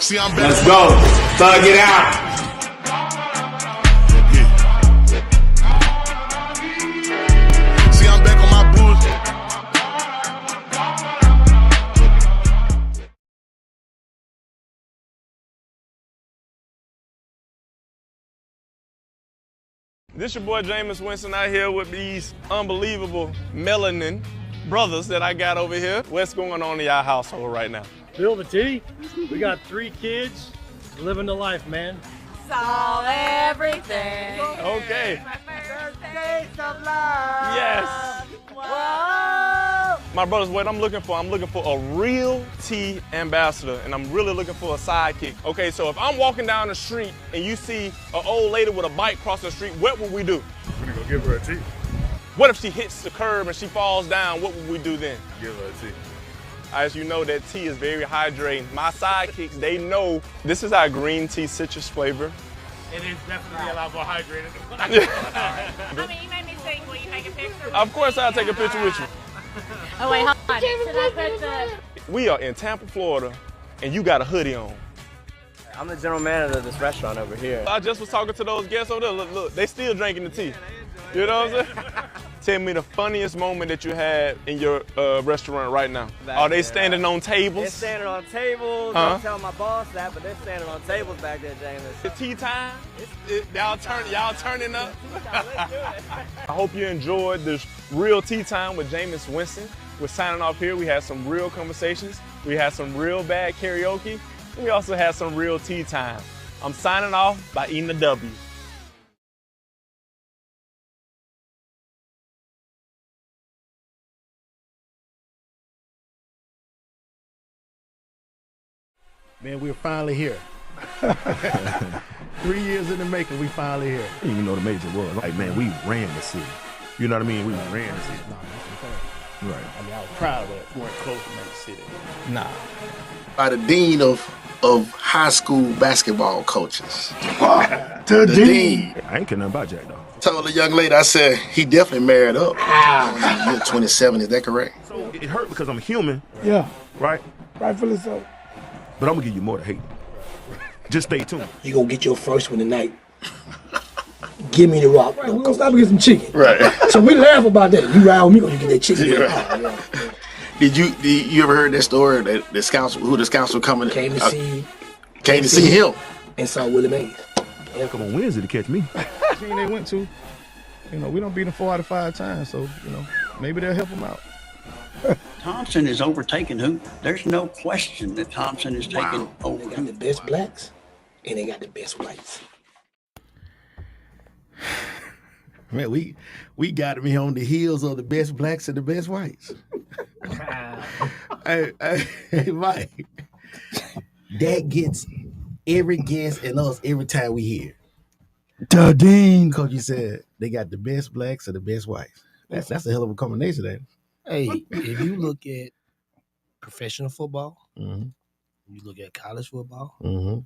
See, I'm better. Let's go. Thug it out. See, I'm back on my bullshit. This your boy Jameis Winston out here with these unbelievable melanin brothers that I got over here. What's going on in y'all household right now? Bill the T. We got 3 kids, living the life, man. Saw everything. Okay. Birthdays of love. Yes. Whoa. My brothers, what I'm looking for a real tea ambassador, and I'm really looking for a sidekick. Okay, so if I'm walking down the street and you see an old lady with a bike crossing the street, what would we do? We're gonna go give her a tea. What if she hits the curb and she falls down? What would we do then? Give her a tea. As you know, that tea is very hydrating. My sidekicks, they know this is our green tea citrus flavor. It is definitely a lot more hydrated. I mean, you made me think. Will you take a picture? Of course, I'll take a picture with you. Oh, wait, hold on. Should I put the... We are in Tampa, Florida, and you got a hoodie on. I'm the general manager of this restaurant over here. I just was talking to those guests over there. Look, they still drinking the tea. You know what I'm saying? Tell me the funniest moment that you had in your restaurant right now. Are they standing on tables? They're standing on tables. I'm telling my boss that, but they're standing on tables back there, James. It's tea time? Y'all turning up? Let's do it. I hope you enjoyed this real tea time with Jameis Winston. We're signing off here. We had some real conversations. We had some real bad karaoke. And we also had some real tea time. I'm signing off by eating a W. Man, we're finally here. 3 years in the making, we finally here. I didn't even know the major was. Like, man, we ran the city. You know what I mean? We ran the city. No, that's okay. Right. I mean, I was proud of it. We weren't close to make city. Nah. By the dean of high school basketball coaches. The dean. I ain't care nothing about Jack, though. Told the young lady, I said, he definitely married up. You're 27, is that correct? So it hurt because I'm human. Yeah, Right? rightfully so. But I'm gonna give you more to hate. Just stay tuned. You gonna get your first one tonight. Give me the rock. Right, we're gonna stop and get some chicken. Right. So we laugh about that. You ride with me, gonna get that chicken. Yeah. Did you ever heard that story that the scouts were coming? Came Came to see him. and saw Willie Mays. They'll come on Wednesday to catch me. The team they went to, we don't beat them 4 out of 5 times, so, maybe they'll help them out. Thompson is overtaking Hoop. There's no question that Thompson is taking over They got the best blacks, and they got the best whites. Man, we got to be on the heels of the best blacks and the best whites. Hey, Mike. That gets every guest and us every time we hear. The Dean. Coach, you said they got the best blacks and the best whites. That's a hell of a combination, ain't it? Hey, if you look at professional football, Mm-hmm. you look at college football, Mm-hmm.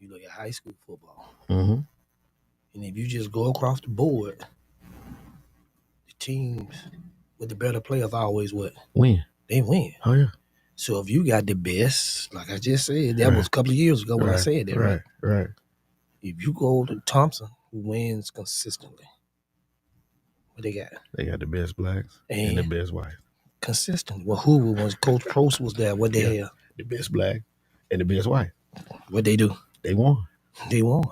you look at high school football, Mm-hmm. and if you just go across the board, the teams with the better players always what? Win. They win. Oh, yeah. So if you got the best, like I just said, that was a couple of years ago when I said that, right? Right. If you go to Thompson, who wins consistently, what they got? They got the best blacks and the best whites. Consistently. Well, Hoover was, Coach Prost was there. What they have? The best black and the best white. What they do? They won. They won.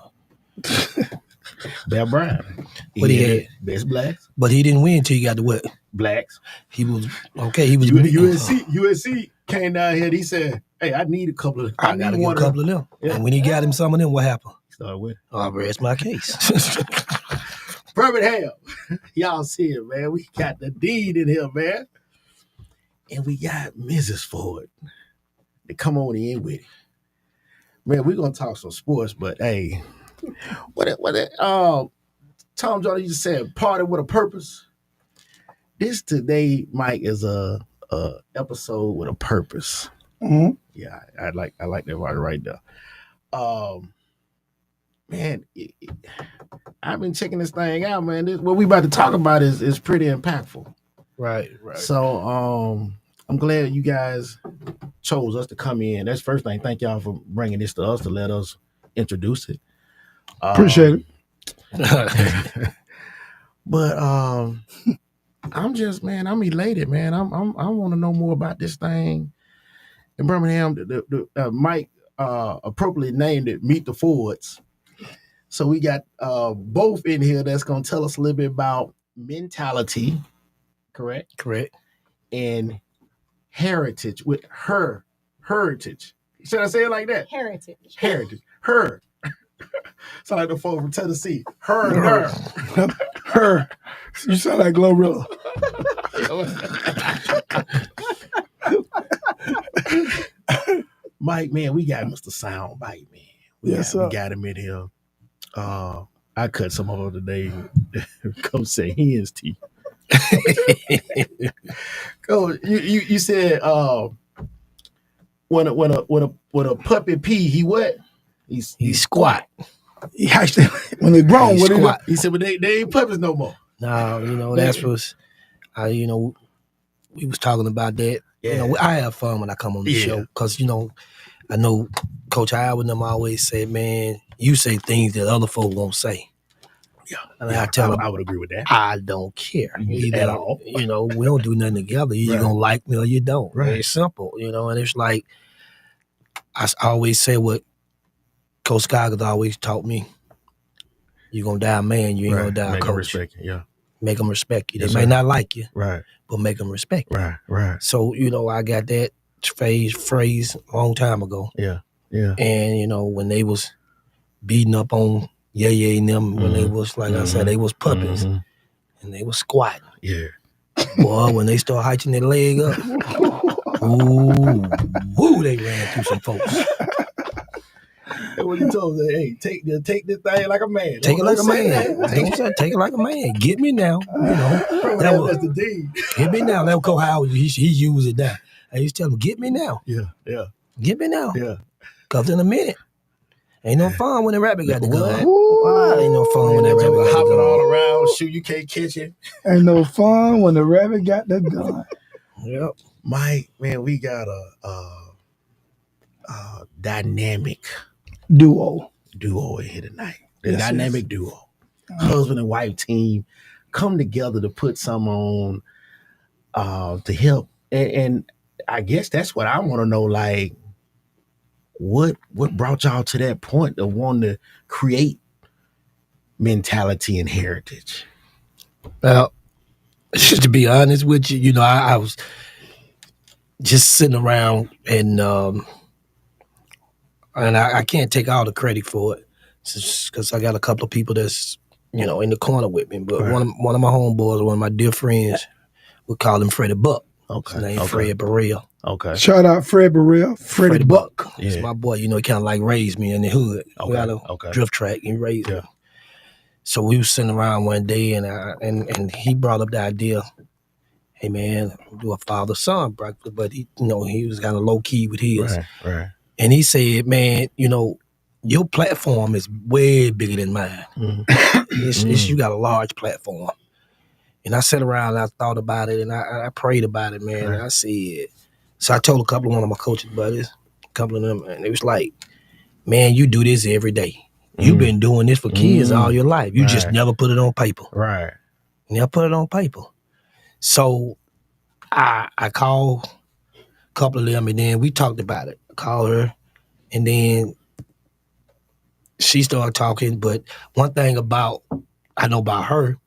Bear Brown. What he had? Best blacks. But he didn't win until he got to what? Blacks. He was okay. He was USC came down here and he said, hey, I need a couple of I got to get a couple of them. Yeah. And when he got him some of them, what happened? He started with. Oh, rest my case. Birmingham. Y'all see it, man. We got the deed in here, man. And we got Mrs. Ford to come on in with it. Man, we're gonna talk some sports, but hey, Tom Jordan, you just said party with a purpose. This today, Mike, is a episode with a purpose. Mm-hmm. Yeah, I like that right there. Man, I've been checking this thing out, man. What we about to talk about is pretty impactful. Right. So I'm glad you guys chose us to come in. That's the first thing. Thank y'all for bringing this to us to let us introduce it. Appreciate it. But I'm elated, man. I want to know more about this thing in Birmingham. The Mike appropriately named it Meet the Fords. So we got both in here that's going to tell us a little bit about mentality, correct, and heritage with her heritage. Should I say it like that? Heritage. Her. Sound like the folk from Tennessee. Her. You sound like Glorilla. Mike, man, we got Mr. Soundbite, man. We got him in here. I cut some of them today. Come say hen's teeth. Go. You said when a puppy pee, he what? He squat. He actually when they grown, he what squat. He said, but they ain't puppies no more. No, that's was, we was talking about that. Yeah. I have fun when I come on the show because I know Coach Howard and them always say, man, you say things that other folk won't say. Yeah, and I tell them, I would agree with that. I don't care at all. We don't do nothing together. You're gonna like me or you don't. Right. It's simple, and it's like I always say what Coach Scott always taught me. You're gonna die a man, you ain't gonna die a coach. Make them respect you. They may not like you, right? But make them respect you. Right. So I got that phrase a long time ago. Yeah. And when they was beating up on Yay and them, when they was I said, they was puppies, and they was squatting. Yeah. Boy, when they start hiking their leg up, they ran through some folks. And when you told them, hey, take this thing like a man. Take it like a man. Take it like a man. Get me now. That's the deed. Get me now. That Coach Howard, he used it now. I used to tell him, get me now. Yeah. Get me now. Yeah. Because in a minute, ain't no fun when the rabbit got the gun. What? Ain't no fun when the rabbit got the gun. Hopping all around, shoot, you can't catch it. Ain't no fun when the rabbit got the gun. Yep. Mike, man, we got a dynamic duo in here tonight. The dynamic duo. Husband and wife team come together to put some on to help. And I guess that's what I want to know, like, what brought y'all to that point of wanting to create mentality and heritage? Well, just to be honest with you, I was just sitting around and I can't take all the credit for it because I got a couple of people that's in the corner with me. But one of my homeboys, one of my dear friends, we call him Freddie Buck. Okay. His name Fred Burrell. Okay. Shout out Fred Burrell, Freddie Buck. It's my boy. He kind of like raised me in the hood. We got a drift track. He raised me. So we was sitting around one day, and he brought up the idea, hey man, do a father-son breakfast, but he was kind of low key with his. Right. And he said, man, your platform is way bigger than mine. You got a large platform. And I sat around and I thought about it and I prayed about it, man. Right. And I said, so I told one of my coaches buddies, a couple of them, and it was like, man, you do this every day. You've been doing this for kids all your life. You just never put it on paper. Right. Never put it on paper. So I called a couple of them and then we talked about it. I called her and then she started talking. But one thing I know about her,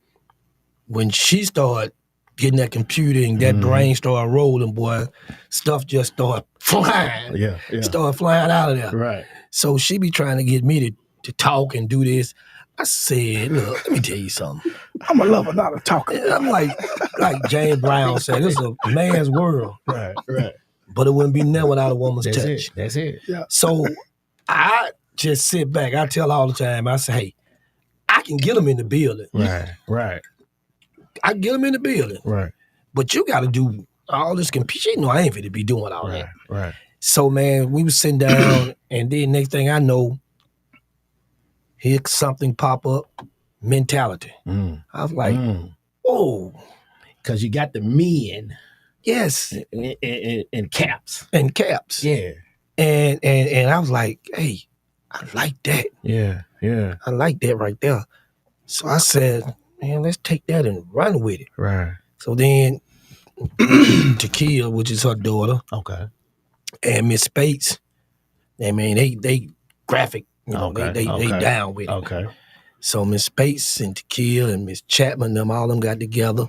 when she started getting that computer and that brain started rolling, boy, stuff just started flying. Yeah. Started flying out of there. Right. So she be trying to get me to talk and do this. I said, look, let me tell you something. I'm a lover, not a talker. I'm like James Brown said, this is a man's world. Right. But it wouldn't be never without a woman's touch. That's it. Yeah. So I just sit back. I tell all the time, I say, hey, I can get them in the building. Right. I can get them in the building. Right. But you got to do all this computer. You know I ain't fit to be doing all that. Right. So, man, we was sitting down, and then next thing I know, here's something pop up, mentality. I was like, whoa. Because you got the men. Yes. In caps. And caps. Yeah. And I was like, hey, I like that. Yeah. I like that right there. So I said, man, let's take that and run with it. Right. So then Takia, which is her daughter. Okay. And Miss Spates, I mean, they graphic, they down with it. Okay. So Miss Spates and Takia and Miss Chapman, all them got together,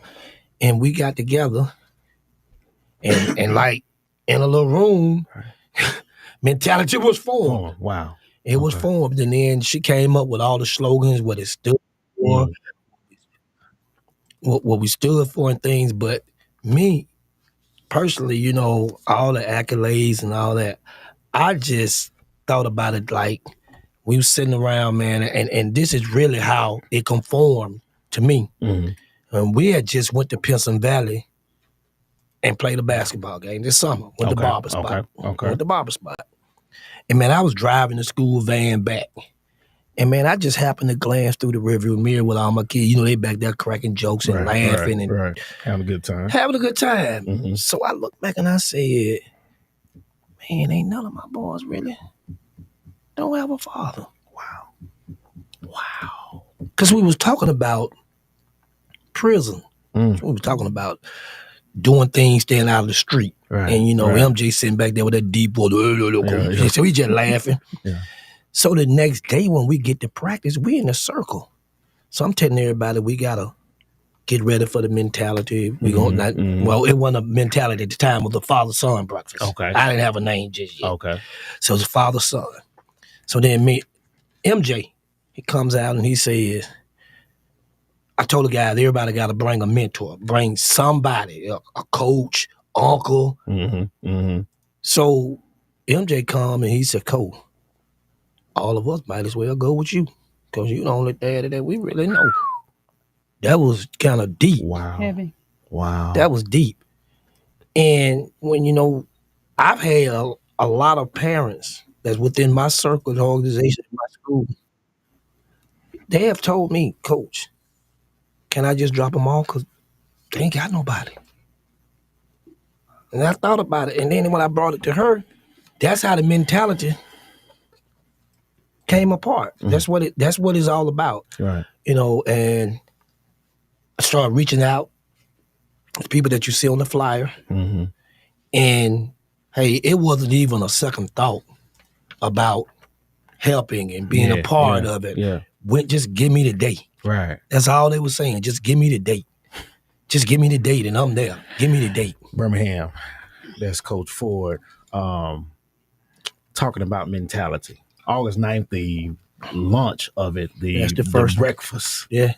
and we got together, and like in a little room, mentality was formed. Wow. It was formed, and then she came up with all the slogans, what it stood for, what we stood for and things. But me, personally, all the accolades and all that, I just thought about it like we was sitting around, man, and this is really how it conformed to me. And we had just went to Pinson Valley and played a basketball game this summer with the barber spot. With the barber spot. And man, I was driving the school van back. And man, I just happened to glance through the rearview mirror with all my kids. They back there cracking jokes and laughing and having a good time. So I looked back and I said, man, ain't none of my boys really don't have a father. Wow. Because we was talking about prison. We was talking about doing things staying out of the street. Right. And MJ sitting back there with that deep voice. So we just laughing. Yeah. So the next day when we get to practice, we in a circle. So I'm telling everybody we gotta get ready for the mentality. We gonna well, it wasn't a mentality at the time, it was the father-son breakfast. Okay. I didn't have a name just yet. Okay. So it's father-son. So then MJ, he comes out and he says, I told the guys, everybody gotta bring a mentor, bring somebody, a coach, uncle. So MJ come and he said, Cole, all of us might as well go with you because you the only daddy that we really know. That was kind of deep. Wow. Heavy. Wow. That was deep. And when, I've had a lot of parents that's within my circle, the organization, my school, they have told me, Coach, can I just drop them off because they ain't got nobody. And I thought about it. And then when I brought it to her, that's how the mentality came apart. That's what it's all about. Right. And I started reaching out to people that you see on the flyer. And hey, it wasn't even a second thought about helping and being a part of it. Yeah. Just give me the date. Right. That's all they were saying. Just give me the date. Just give me the date and I'm there. Give me the date. Birmingham. That's Coach Ford talking about mentality. August 9th, the launch of it, That's the first breakfast. Yeah.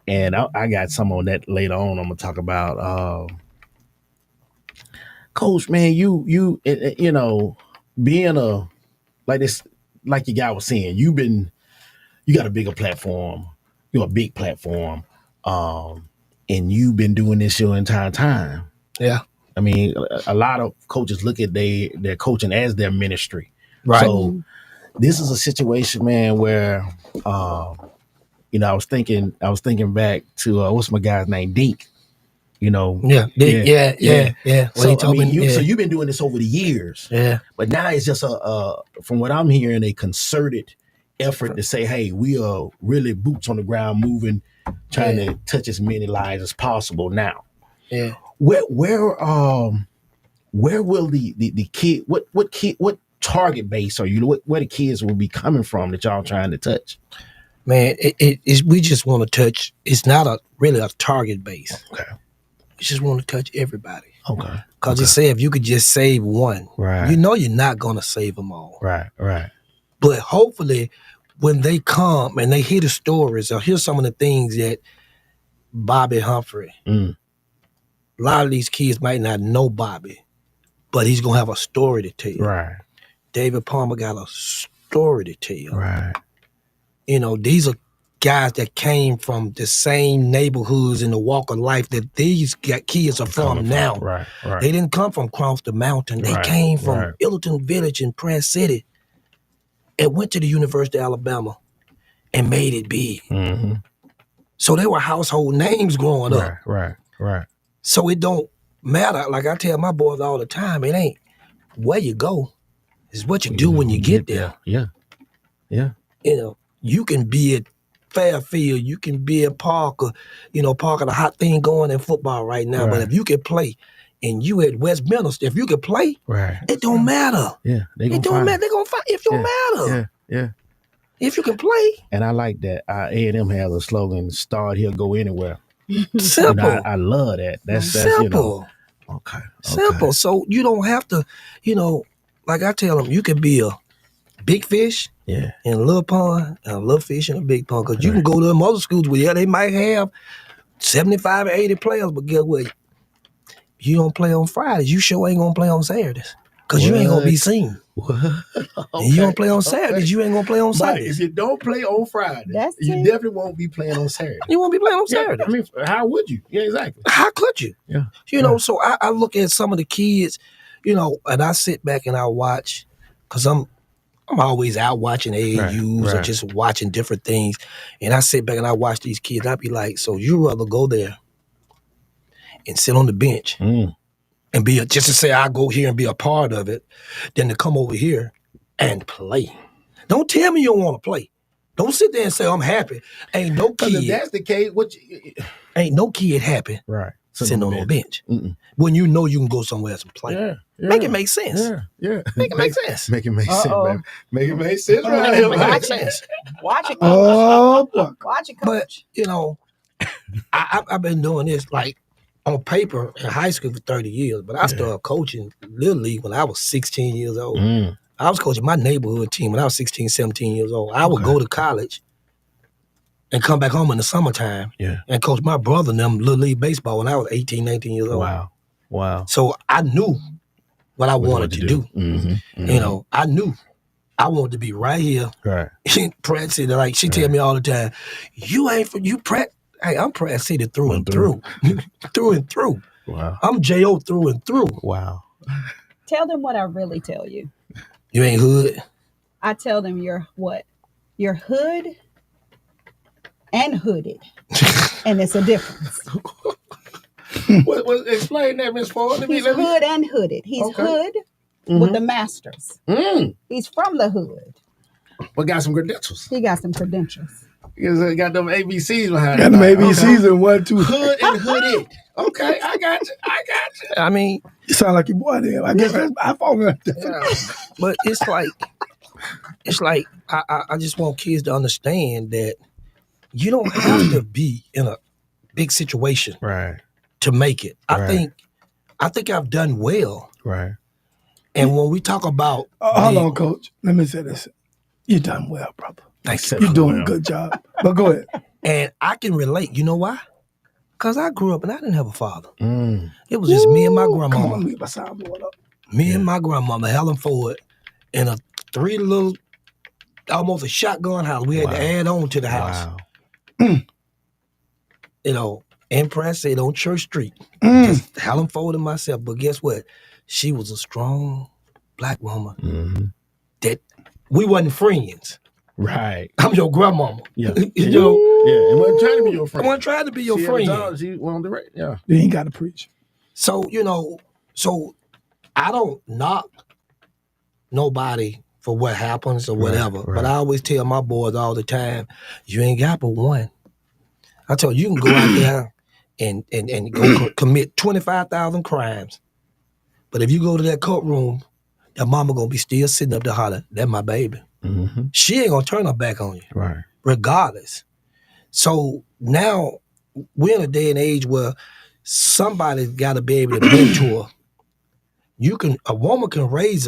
And I got some on that later on. I'm gonna talk about Coach, man, you being like this, like your guy was saying, you've been you got a bigger platform. You're a big platform. And you've been doing this your entire time. Yeah. I mean, a lot of coaches look at their coaching as their ministry. Right. So this is a situation, man, where you know, I was thinking back to what's my guy's name, Dink. You know, Yeah. So Well, I mean, so you've been doing this over the years. Yeah. But now it's just from what I'm hearing, a concerted effort to say, hey, we are really boots on the ground, moving, trying to touch as many lives as possible now. Yeah. Where will the kid, what target base are you, where the kids will be coming from that y'all trying to touch? Man, we just want to touch. It's not really a target base. Okay. We just want to touch everybody. Okay. Because you say if you could just save one, right, you know you're not going to save them all. Right. But hopefully when they come and they hear the stories or hear some of the things that Bobby Humphrey, a lot of these kids might not know Bobby, but he's going to have a story to tell. Right. David Palmer got a story to tell. Right. You know, these are guys that came from the same neighborhoods in the walk of life that these kids are from now. Right. They didn't come from across the mountain. They came from Illerton Village in Press City and went to the University of Alabama and made it big. Mm-hmm. So they were household names growing up. Right. So it don't matter. Like I tell my boys all the time, it ain't where you go. It's what you do when you get there. Yeah. You know, you can be at Fairfield, you can be at Parker. You know, Parker, the hot thing going in football right now. But if you can play and you at Westminster, if you can play, it don't matter. Yeah, it don't matter. They're gonna find it don't matter. Yeah. If you can play. And I like that. A&M has a slogan: "Start here, go anywhere." Simple. You know, I love that. That's simple. You know, okay. Simple. So you don't have to, you know, like I tell them, you can be a big fish in a little pond and a little fish in a big pond. Because you can go to them other schools where they might have 75 or 80 players, but guess what? You don't play on Fridays. You sure ain't gonna play on Saturdays. Because you ain't gonna be seen. And you don't play on Saturdays, you ain't gonna play on Sundays. If you don't play on Friday, you definitely won't be playing on Saturday. You won't be playing on Saturday. I mean, how would you? Yeah, exactly. How could you? Yeah. You know, so I look at some of the kids, you know, and I sit back and I watch, because I'm always out watching AAUs or just watching different things. And I sit back and I watch these kids. I'd be like, so you rather go there and sit on the bench and be just to say I go here and be a part of it than to come over here and play. Don't tell me you don't want to play. Don't sit there and say I'm happy. Ain't no kid. If that's the case, ain't no kid happy sitting on a bench. When you know you can go somewhere else and play. Make it make sense. Yeah. Make it make sense. Make it make sense, baby. Make it make sense right here. Make sense. Watch it, coach. Watch it, coach. But, you know, I've been doing this like on paper in high school for 30 years, but I started coaching Little League when I was 16 years old. I was coaching my neighborhood team when I was 16, 17 years old. I would go to college and come back home in the summertime and coach my brother and them Little League baseball when I was 18, 19 years old. Wow. So I knew what I wanted to do. You know, I knew I wanted to be right here. Right. Pratt City, like she tell me all the time, you ain't for you Pratt. Hey, I'm Pratt City through and through. Through and through. Wow. I'm J.O. through and through. Wow. Tell them what I really tell you. You ain't hood? I tell them you're what? You're hood and hooded. And it's a difference. Explain that, Miss Ford. He's hood and hooded. He's hood with the masters. He's from the hood. But got some credentials. He got some credentials. He got them ABCs behind him. Got them ABCs and 1, 2. Hood and hooded. Okay, I got you. I mean, you sound like your boy there. I guess I fall in that. But it's like I just want kids to understand that you don't have to be in a big situation to make it. I think I've done well. Right. And when we talk about hold on, Coach. Let me say this. You done well, brother. Thanks. You're doing a good job. But go ahead. And I can relate. You know why? Because I grew up and I didn't have a father. It was just me and my grandmama. Me and my grandmama, Helen Ford, and 3 little almost a shotgun house. We had to add on to the house. Wow. You know, Empress said on Church Street. Just Helen Ford and myself. But guess what? She was a strong black woman that we wasn't friends. Right. I'm your grandmama. Yeah. You know? Yeah. And wasn't trying to be your friend. I wasn't trying to be your friend. She was on the right. Yeah. They ain't got to preach. So, you know, I don't knock nobody for what happens or whatever. Right. But I always tell my boys all the time, you ain't got but one. I tell you, you can go out there and go commit 25,000 crimes. But if you go to that courtroom, that mama gonna be still sitting up there hollering, "That's my baby." Mm-hmm. She ain't gonna turn her back on you, right? Regardless. So now we're in a day and age where somebody's got to be able to mentor. A woman can raise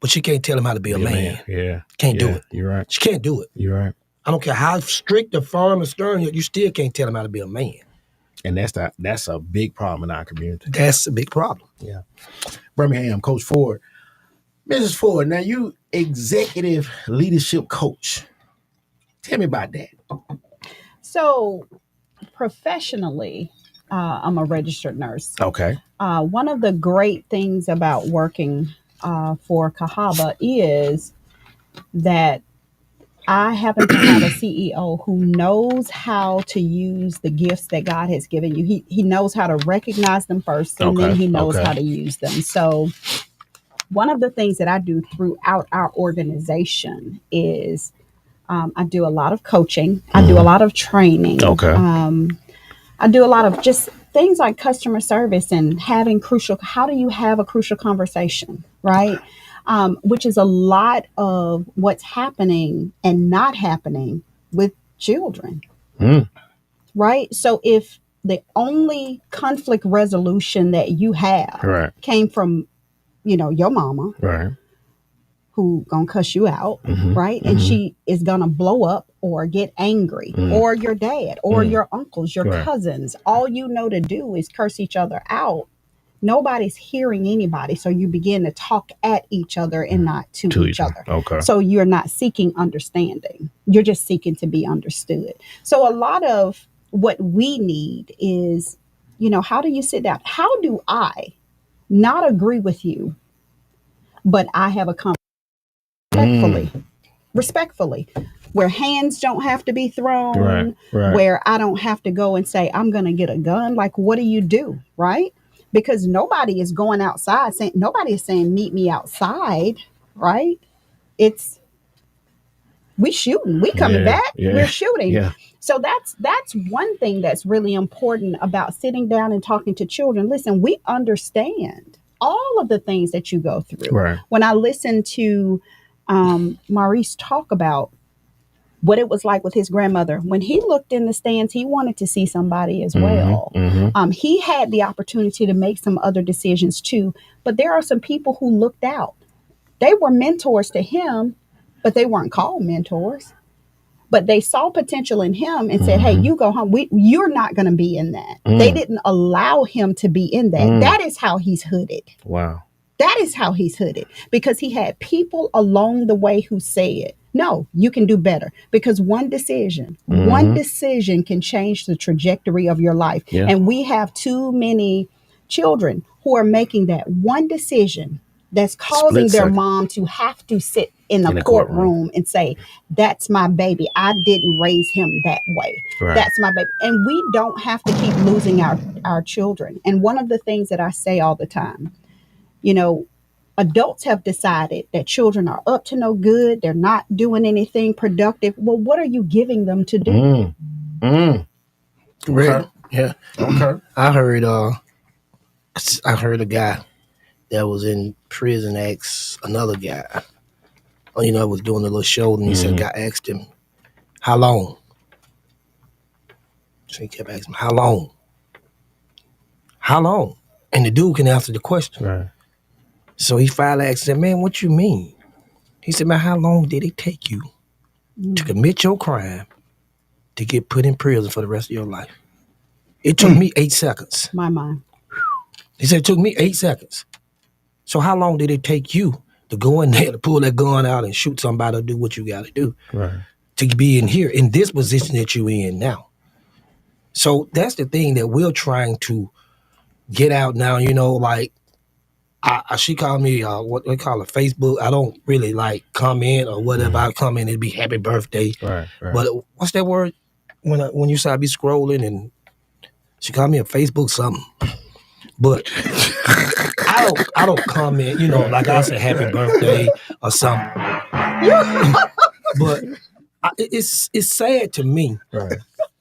but she can't tell him how to be a man. Yeah, can't do it. You're right. She can't do it. You're right. I don't care how strict or firm or stern you still can't tell him how to be a man. And that's a big problem in our community. That's a big problem. Yeah. Birmingham, Coach Ford. Mrs. Ford, now you executive leadership coach. Tell me about that. So professionally, I'm a registered nurse. Okay. One of the great things about working for Cahaba is that I happen to have a CEO who knows how to use the gifts that God has given you. He knows how to recognize them first, and then he knows how to use them. So one of the things that I do throughout our organization is I do a lot of coaching. I do a lot of training. Okay. I do a lot of just things like customer service and how do you have a crucial conversation, right? Which is a lot of what's happening and not happening with children, right? So if the only conflict resolution that you have came from, your mama, who gonna cuss you out, right? And she is gonna blow up or get angry, or your dad, or your uncles, your cousins. All you know to do is curse each other out. Nobody's hearing anybody. So you begin to talk at each other and not to each other. Okay. So you're not seeking understanding. You're just seeking to be understood. So a lot of what we need is, how do you sit down? How do I not agree with you, but I have a conversation respectfully, where hands don't have to be thrown, where I don't have to go and say, I'm going to get a gun. Like, what do you do? Right? Because nobody is going outside nobody is saying, meet me outside. Right? We shooting, we coming back, we're shooting. Yeah. So that's one thing that's really important about sitting down and talking to children. Listen, we understand all of the things that you go through. Right. When I listen to Maurice talk about what it was like with his grandmother, when he looked in the stands, he wanted to see somebody as well. He had the opportunity to make some other decisions too, but there are some people who looked out. They were mentors to him, but they weren't called mentors. But they saw potential in him and said, hey, you go home. You're not going to be in that. They didn't allow him to be in that. That is how he's hooded. Wow. That is how he's hooded, because he had people along the way who said, no, you can do better, because one decision can change the trajectory of your life. Yeah. And we have too many children who are making that one decision that's causing their mom to have to sit in the courtroom and say, that's my baby. I didn't raise him that way. Right. That's my baby. And we don't have to keep losing our children. And one of the things that I say all the time, adults have decided that children are up to no good. They're not doing anything productive. Well, what are you giving them to do? Really? Yeah. Okay. I heard a guy that was in prison asked another guy, was doing a little show, and he said, guy asked him, how long? So he kept asking him, how long? How long? And the dude can answer the question. Right. So he finally asked him, man, what you mean? He said, man, how long did it take you to commit your crime to get put in prison for the rest of your life? It took me 8 seconds. My mind. He said, it took me 8 seconds. So how long did it take you to go in there, to pull that gun out and shoot somebody or do what you got to do. Right. To be in this position that you're in now. So that's the thing that we're trying to get out now. You know, like she called me what they call it, Facebook. I don't really like comment or whatever. I come in, it'd be happy birthday. Right. But what's that word when you say I be scrolling and she called me a Facebook something. But I don't comment. You know, like I say happy birthday or something. But it's sad to me. Right.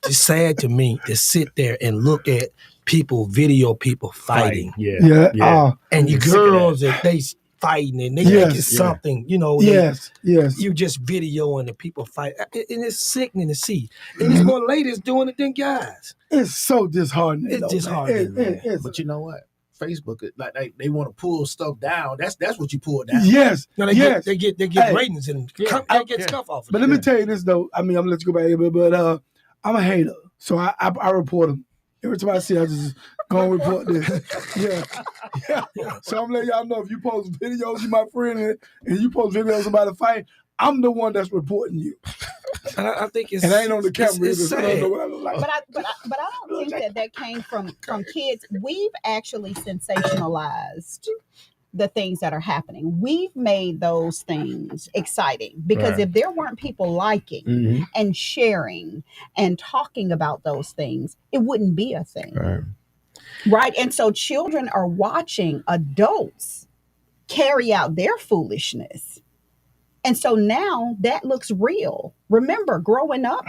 It's sad to me to sit there and look at video people fighting. Yeah. And you girls that they fighting and they think it's something, you know. Yes. You just videoing the people fight. And it's sickening to see. And there's more ladies doing it than guys. It's so disheartening. It's disheartening. But you know what? Facebook, like they want to pull stuff down. That's what you pull down. Yes. No, they get ratings and they get stuff off. But let me tell you this though. I mean, I'm gonna let you go back here, but I'm a hater, so I report them. Every time I see, I just go and report this. Yeah. So I'm letting y'all know if you post videos, you my friend, and you post videos about a fight, I'm the one that's reporting you. And I think it's, and I ain't on the camera it's either, so I don't know what I look like. But I don't think that came from kids. We've actually sensationalized the things that are happening. We've made those things exciting because if there weren't people liking and sharing and talking about those things, it wouldn't be a thing. Right? And so children are watching adults carry out their foolishness. And so now that looks real. Remember, growing up,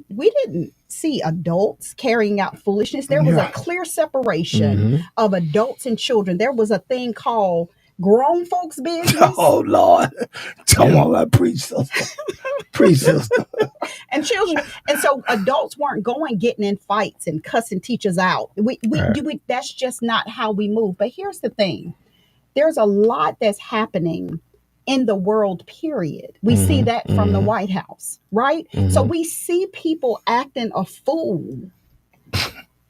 we didn't see adults carrying out foolishness. There was a clear separation of adults and children. There was a thing called grown folks business. Oh, Lord. Come on, I preach, sister. Preach, sister. And children. And so adults weren't getting in fights and cussing teachers out. That's just not how we move. But here's the thing. There's a lot that's happening in the world, period. We see that from the White House, right? So we see people acting a fool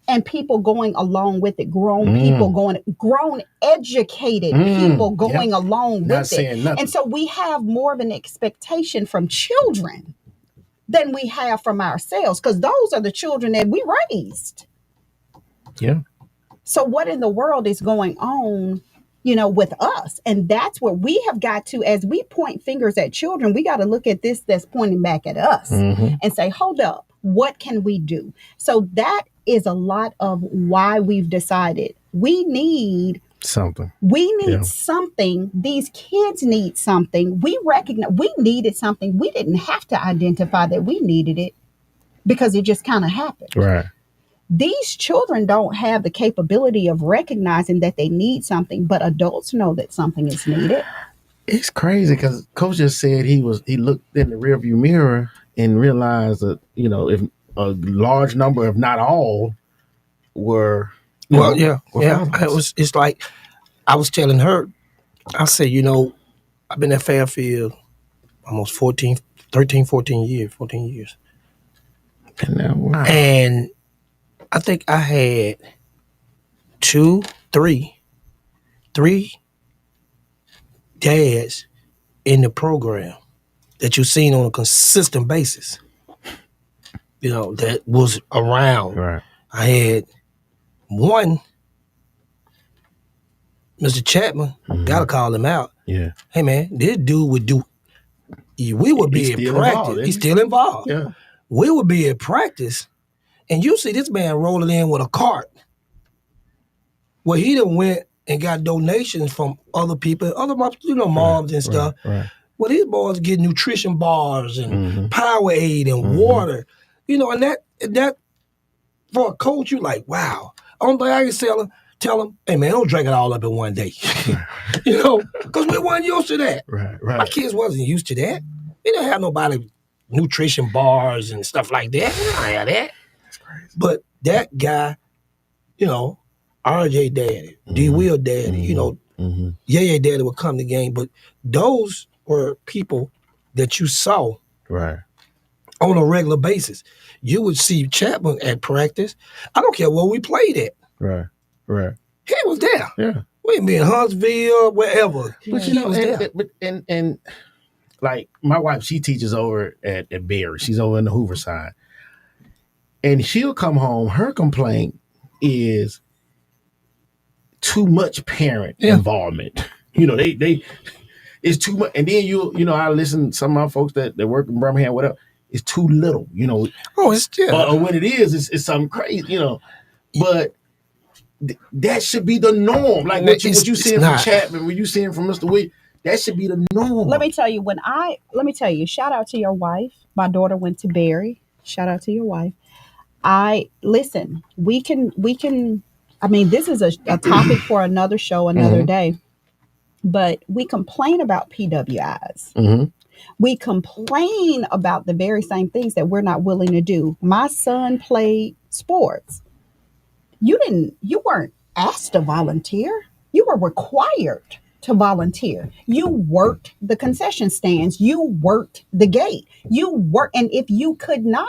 and people going along with it. Grown educated people going along with it. And so we have more of an expectation from children than we have from ourselves because those are the children that we raised. Yeah. So what in the world is going on, with us? And that's where we have got to, as we point fingers at children, we got to look at this that's pointing back at us and say, hold up, what can we do? So that is a lot of why we've decided we need something. We need something. These kids need something. We recognize we needed something. We didn't have to identify that we needed it because it just kind of happened. Right. These children don't have the capability of recognizing that they need something, but adults know that something is needed. It's crazy because Coach just said he looked in the rearview mirror and realized that, if a large number, if not all, were It's like I was telling her, I said, I've been at Fairfield almost 14 years. And I think I had three dads in the program that you've seen on a consistent basis, that was around. Right. I had one, Mr. Chapman, gotta call him out. Yeah. Hey man, this dude would do, we would be in practice. He's still involved. Yeah. We would be in practice. And you see this man rolling in with a cart where he done went and got donations from other people, other moms and stuff. Right. Well, these boys get nutrition bars and Powerade and water, and that for a coach, you like, wow. Only thing I can tell them, hey man, don't drink it all up in one day, because we weren't used to that. Right. My kids wasn't used to that. We didn't have nobody nutrition bars and stuff like that. We don't have that. But that guy, RJ daddy, D Will daddy, Yaya daddy would come to the game. But those were people that you saw on a regular basis. You would see Chapman at practice. I don't care where we played at. Right. He was there. Yeah. We be in Huntsville, wherever. But you know, and like my wife, she teaches over at Berry. She's over in the Hoover side. And she'll come home. Her complaint is too much parent involvement. You know, they it's too much. And then you know, I listen to some of my folks that work in Birmingham, whatever. It's too little, you know. Oh, it's still. Or when it is, it's something crazy, you know. But that should be the norm. Like what you seeing from Chapman, what you seeing from Mr. Williams, that should be the norm. Let me tell you, shout out to your wife. My daughter went to Berry. Shout out to your wife. We can, I mean, this is a topic for another show, another day, but we complain about PWIs. Mm-hmm. We complain about the very same things that we're not willing to do. My son played sports. You weren't asked to volunteer. You were required to volunteer. You worked the concession stands. You worked the gate. And if you could not,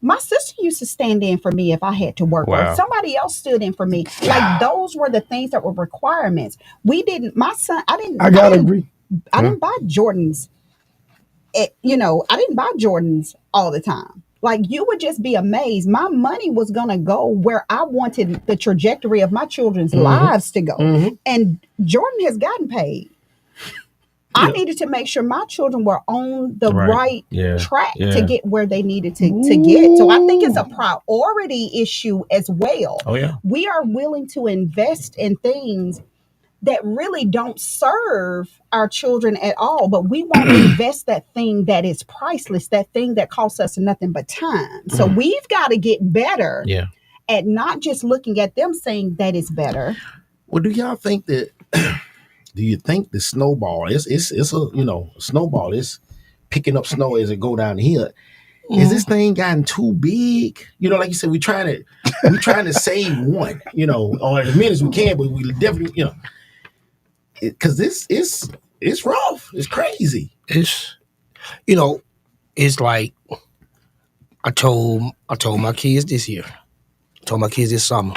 my sister used to stand in for me if I had to work, or somebody else stood in for me. Like those were the things that were requirements. I didn't buy Jordans. I didn't buy Jordans all the time. Like, you would just be amazed. My money was going to go where I wanted the trajectory of my children's lives to go. Mm-hmm. And Jordan has gotten paid. I needed to make sure my children were on the right track to get where they needed to get. So I think it's a priority issue as well. Oh, yeah. We are willing to invest in things that really don't serve our children at all, but we want to invest that thing that is priceless, that thing that costs us nothing but time. So we've got to get better at not just looking at them saying that is better. Well, do y'all think that? Do you think the snowball it's a snowball is picking up snow as it go down the hill? Is this thing gotten too big? You know, like you said, we trying to save one, you know, or as many as we can, but we definitely, you know, because this is it's rough, it's crazy. It's, you know, it's like I told my kids this year, told my kids this summer,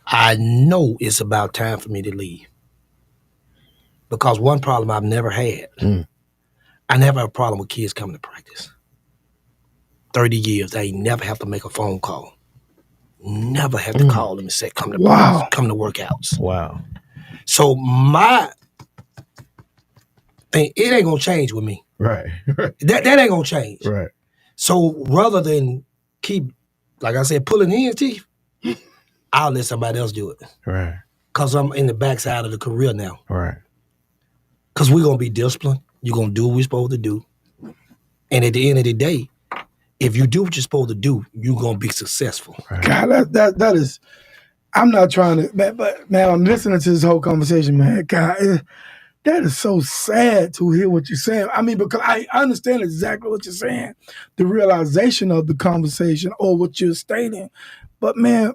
I know it's about time for me to leave. Because one problem I've never had, I never had a problem with kids coming to practice. 30 years, I ain't never have to make a phone call. Never have to call them and say, come to practice, come to workouts. Wow. So my thing, it ain't gonna change with me. Right. That ain't gonna change. Right. So rather than keep, like I said, pulling in teeth, I'll let somebody else do it. Right. Because I'm in the backside of the career now. Right. Because we're going to be disciplined. You're going to do what we're supposed to do. And at the end of the day, if you do what you're supposed to do, you're going to be successful. Right. God, that is, I'm not trying to, man, I'm listening to this whole conversation, man. God, that is so sad to hear what you're saying. I mean, because I understand exactly what you're saying, the realization of the conversation or what you're stating. But, man,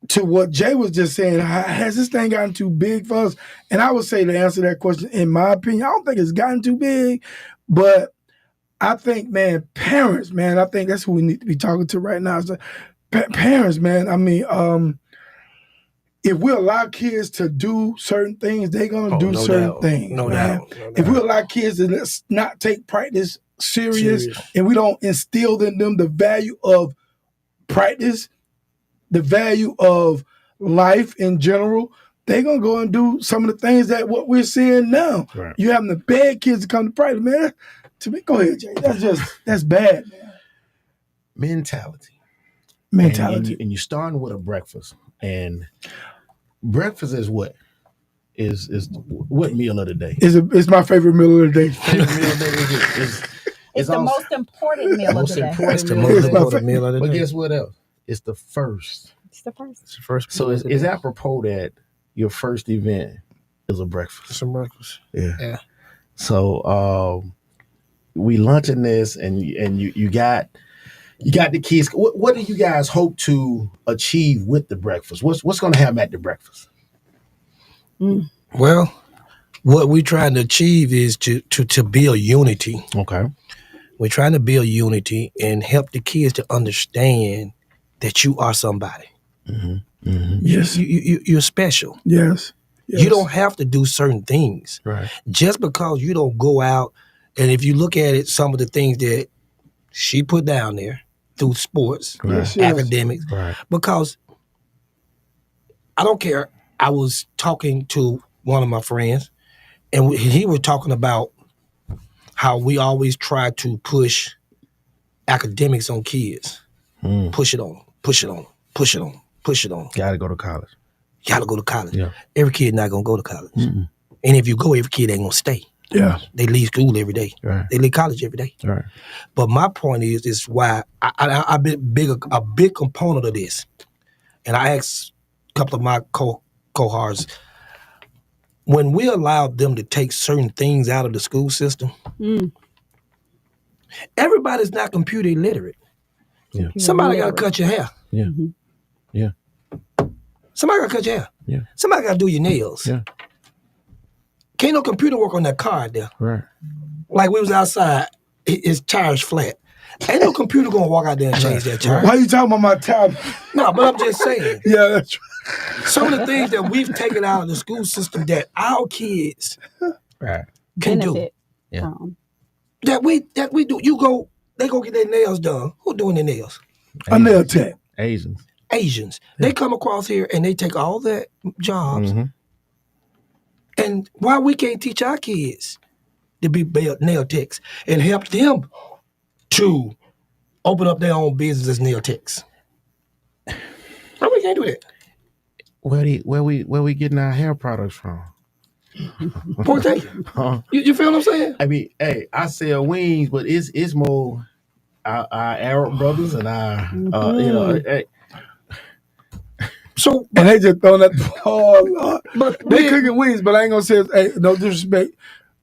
to what Jay was just saying, has this thing gotten too big for us? And I would say to answer that question, in my opinion, I don't think it's gotten too big, but I think, man, parents, man, I think that's who we need to be talking to right now. So, parents, man, I mean, if we allow kids to do certain things, they're going to do certain things. No doubt. If we allow kids to not take practice serious and we don't instill in them the value of practice, the value of life in general, they're going to go and do some of the things that what we're seeing now. Right. You having to beg kids to come to practice, man. To me, go ahead, Jay. That's bad, man. Mentality. And you're starting with a breakfast. And breakfast is what? Is what meal of the day? It's my favorite meal of the day. It's the most important meal of the day. It's the most important meal of the day. But guess what else? It's the first. It's the first. It's the first. So it's apropos that your first event is a breakfast. It's a breakfast. Yeah. So we lunching this, and you got the kids. What do you guys hope to achieve with the breakfast? What's going to happen at the breakfast? Well, what we're trying to achieve is to build unity. Okay. We're trying to build unity and help the kids to understand that you are somebody. Yes. You're special. Yes. You don't have to do certain things. Right. Just because you don't go out, and if you look at it, some of the things that she put down there through sports, academics, because I don't care. I was talking to one of my friends, and he was talking about how we always try to push academics on kids. Push it on, push it on, push it on, push it on. Gotta go to college. Gotta go to college. Yeah. Every kid not gonna go to college. And if you go, every kid ain't gonna stay. Yeah. They leave school every day. Right. They leave college every day. Right. But my point is why I've been a big component of this. And I asked a couple of my cohorts, when we allowed them to take certain things out of the school system, everybody's not computer illiterate. Yeah. Somebody got to cut your hair. Yeah. Yeah. Somebody got to cut your hair. Yeah. Somebody got to do your nails. Yeah. Can't no computer work on that car out there. Right. Like we was outside, his tire's flat. Ain't no computer gonna walk out there and change that tire. Why are you talking about my tire? No, but I'm just saying. Yeah, that's right. Some of the things that we've taken out of the school system that our kids can do. Yeah. That we do. They go get their nails done. Who doing their nails? A nail tech. Asians. Yeah. They come across here and they take all their jobs. And why we can't teach our kids to be nail techs and help them to open up their own business as nail techs? Why we can't do that? Where we getting our hair products from? Point taken. You feel what I'm saying? I mean, hey, I sell wings, but it's more our Arab brothers and our hey. So, and they just throwing that. Oh Lord, but they cooking wings. But I ain't gonna say, hey, no disrespect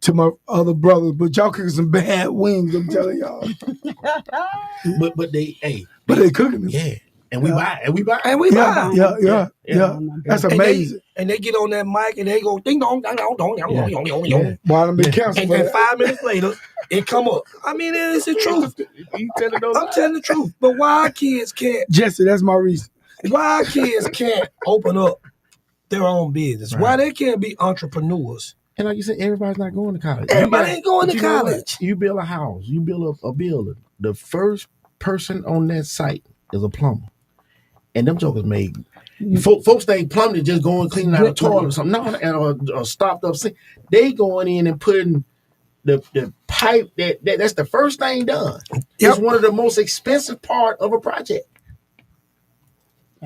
to my other brothers, but y'all cooking some bad wings. I'm telling y'all. but they cooking them. Yeah, and we buy Yeah. That's amazing. And they get on that mic and they go ding dong, ding dong, dong, dong, dong, dong, dong. Why them be canceled? And then 5 minutes later, it come up. I mean, it's the truth. I'm telling the truth. But why our kids can't? Jesse, that's my reason. Why our kids can't open up their own business? Why they can't be entrepreneurs? And like you said, everybody's not going to college. Everybody ain't going to college. You build a house. You build a building. The first person on that site is a plumber. And them jokers made... Folks think plumbing just going cleaning out a toilet or something. No, or stopped up sink. They going in and putting the pipe. That's the first thing done. Yep. It's one of the most expensive part of a project.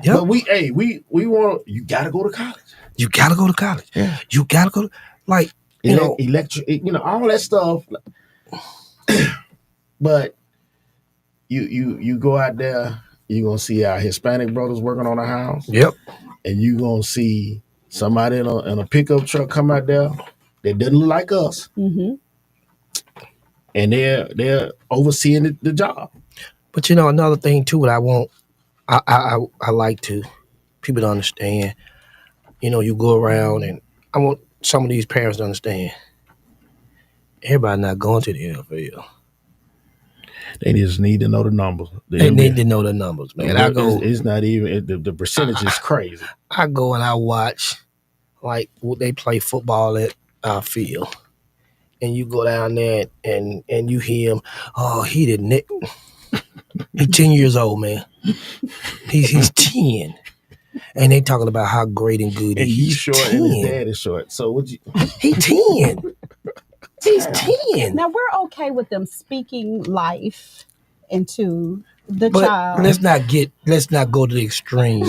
Yep. But we want, you gotta go to college. You gotta go to college. Yeah. You gotta go to, like, electric, all that stuff. But you go out there, you're gonna see our Hispanic brothers working on a house. Yep. And you're gonna see somebody in a pickup truck come out there that doesn't look like us. And they're overseeing the job. But another thing too, what I like to people to understand, you go around, and I want some of these parents to understand, everybody not going to the NFL. They just need to know the numbers. They need to know the numbers, man. I go. It's not even the percentage is crazy. I go and I watch, like, they play football at our field, and you go down there and you hear him. Oh, he didn't. He's 10 years old, man. He's 10, and they talking about how great and good and he's short 10. and his dad is short. So what you? He's 10. He's 10. Now we're okay with them speaking life into the But child. let's not go to the extreme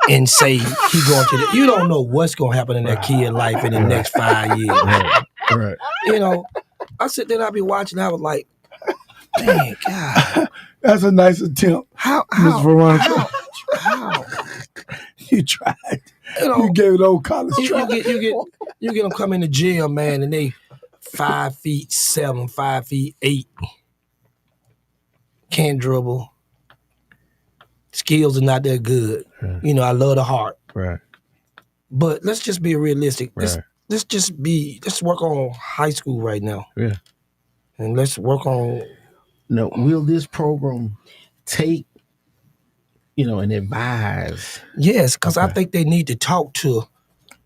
and say he going to you don't know what's going to happen in that kid's life in the next 5 years. Right. I sit there and I be watching. I was like, man, God, that's a nice attempt. How Miss Veronica? How? You tried. You gave it old college try. You get them come into jail, man, and they 5'7", 5'8", can't dribble. Skills are not that good. Right. I love the heart. Right. But let's just be realistic. Right. Let's work on high school right now. Yeah. And let's work on. Now, will this program take and advise. Yes, because I think they need to talk to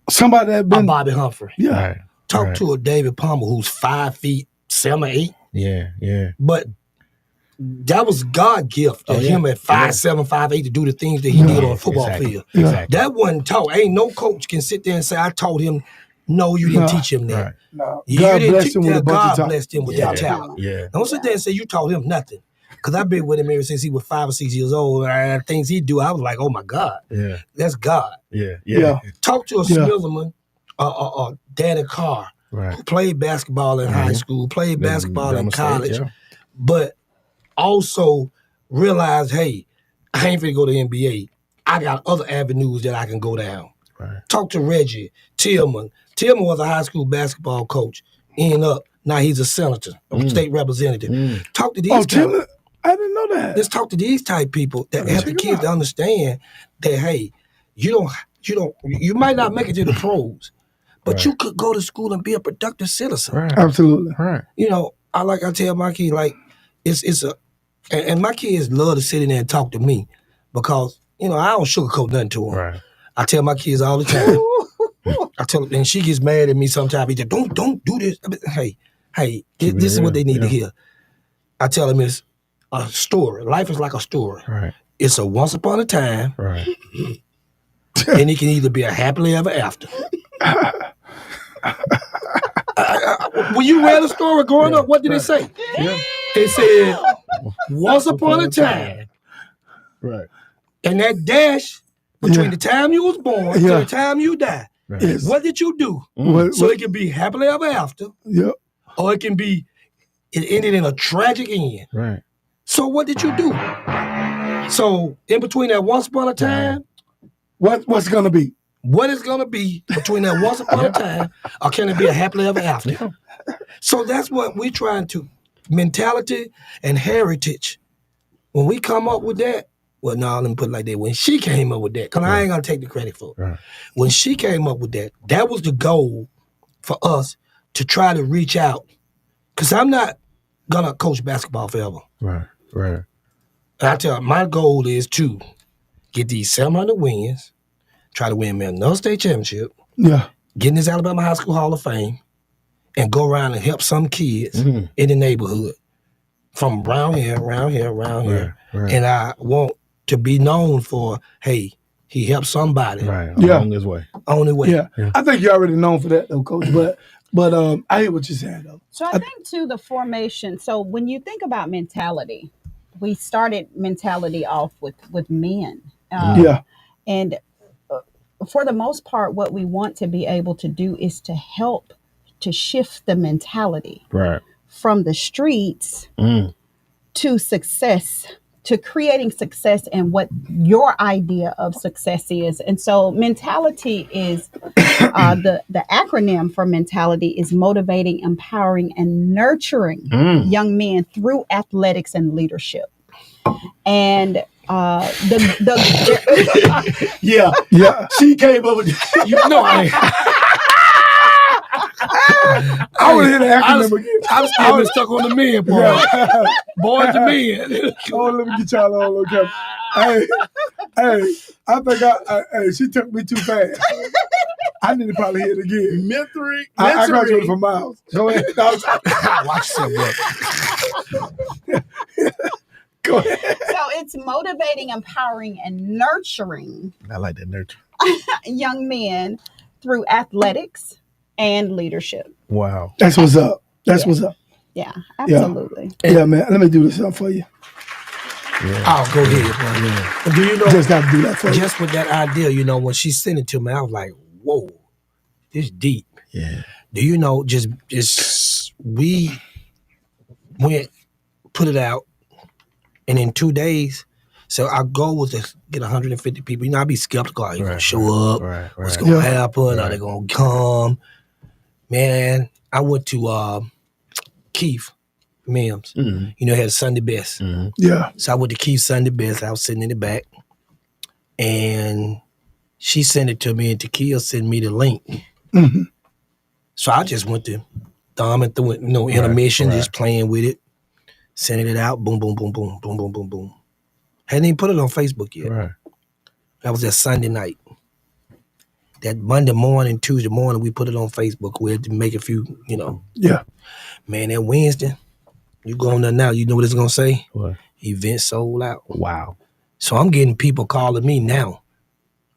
somebody that been Bobby Humphrey. Yeah. Right. Talk to a David Palmer who's 5 feet 7 or 8. Yeah. But that was God gift to him at 5'7", 5'8" to do the things that he did on a football field. Exactly. That wasn't taught. Ain't no coach can sit there and say, I taught him. No, you didn't teach him that. Right. No. God blessed him with a bunch of God talent. blessed him with that talent. Yeah. Don't sit there and say you taught him nothing. Because I've been with him ever since he was 5 or 6 years old. And things he do, I was like, oh my God. Yeah. That's God. Yeah. Talk to a Smillerman or Danny Carr, who played basketball in high school, played basketball in college, but also realize, hey, I ain't finna go to the NBA. I got other avenues that I can go down. Right. Talk to Reggie Tillman. Tillman was a high school basketball coach. Now he's a senator, a state representative. Talk to these Tillman? I didn't know that. Let's talk to these type people that help the kids to understand that, hey, you might not make it to the pros, but you could go to school and be a productive citizen. Right. Absolutely. Right. I tell my kids, like, and my kids love to sit in there and talk to me because, I don't sugarcoat nothing to them. Right. I tell my kids all the time. I tell them, and she gets mad at me sometimes. He said, don't do this. Hey, this is what they need to hear. I tell them it's a story. Life is like a story. Right. It's a once upon a time. Right. And it can either be a happily ever after. When you read a story growing up, what did it say? Yeah. It said, once upon a time. Right. And that dash between the time you was born to the time you die. Right. Yes. What did you do? So it can be happily ever after. Yep. Or it ended in a tragic end. Right. So what did you do? So in between that once upon a time, what's gonna be? What is gonna be between that once upon a time, or can it be a happily ever after? Yeah. So that's what we're trying to, mentality and heritage. When we come up with that, well, no, let me put it like that. When she came up with that, because I ain't gonna take the credit for it. Right. When she came up with that, that was the goal for us to try to reach out. Because I'm not gonna coach basketball forever. Right. And I tell her, my goal is to get these 700 wins, try to win me another state championship, get in this Alabama High School Hall of Fame, and go around and help some kids in the neighborhood from around here. Right. And I want to be known for, hey, he helped somebody. Right. On his way. On the way. Yeah. I think you're already known for that though, Coach. But I hear what you're saying though. So I think too the formation. So when you think about mentality, we started mentality off with men. And for the most part, what we want to be able to do is to help to shift the mentality from the streets to success, to creating success and what your idea of success is. And so mentality is the acronym for mentality is motivating, empowering, and nurturing young men through athletics and leadership. And she came up with I would hit the acronym again. I'm still been stuck on the men part. Boys to men. Let me get y'all on camera. Hey, I think she took me too fast. I need to probably hit it again. Mentoring. I graduated from Miles. Go ahead. Watch yourself. Go ahead. So it's motivating, empowering, and nurturing. I like that nurture. Young men through athletics and leadership. Wow. That's what's up. What's up. Yeah, absolutely. Yeah, man. Let me do this up for you. Yeah. Oh, go ahead. Yeah. Do you know? Just got to do that for you. Just with that idea, when she sent it to me, I was like, "Whoa, this deep." Yeah. Do you know? Just we went, put it out, and in 2 days. So our goal was to get 150 people. I'd be skeptical. Are you gonna show up? What's gonna happen? Are they gonna come? Man, I went to Keith Mims. Had Sunday best. Yeah. So I went to Keith Sunday best. I was sitting in the back, and she sent it to me, and Takia sent me the link. So I just went to thumbing through it, intermission, just playing with it, sending it out. Boom, boom, boom, boom, boom, boom, boom, boom. Hadn't even put it on Facebook yet. Right. That was that Sunday night. That Monday morning, Tuesday morning, we put it on Facebook. We had to make a few, Yeah. Man, that Wednesday, you go on there now, you know what it's going to say? What? Event sold out. Wow. So I'm getting people calling me now.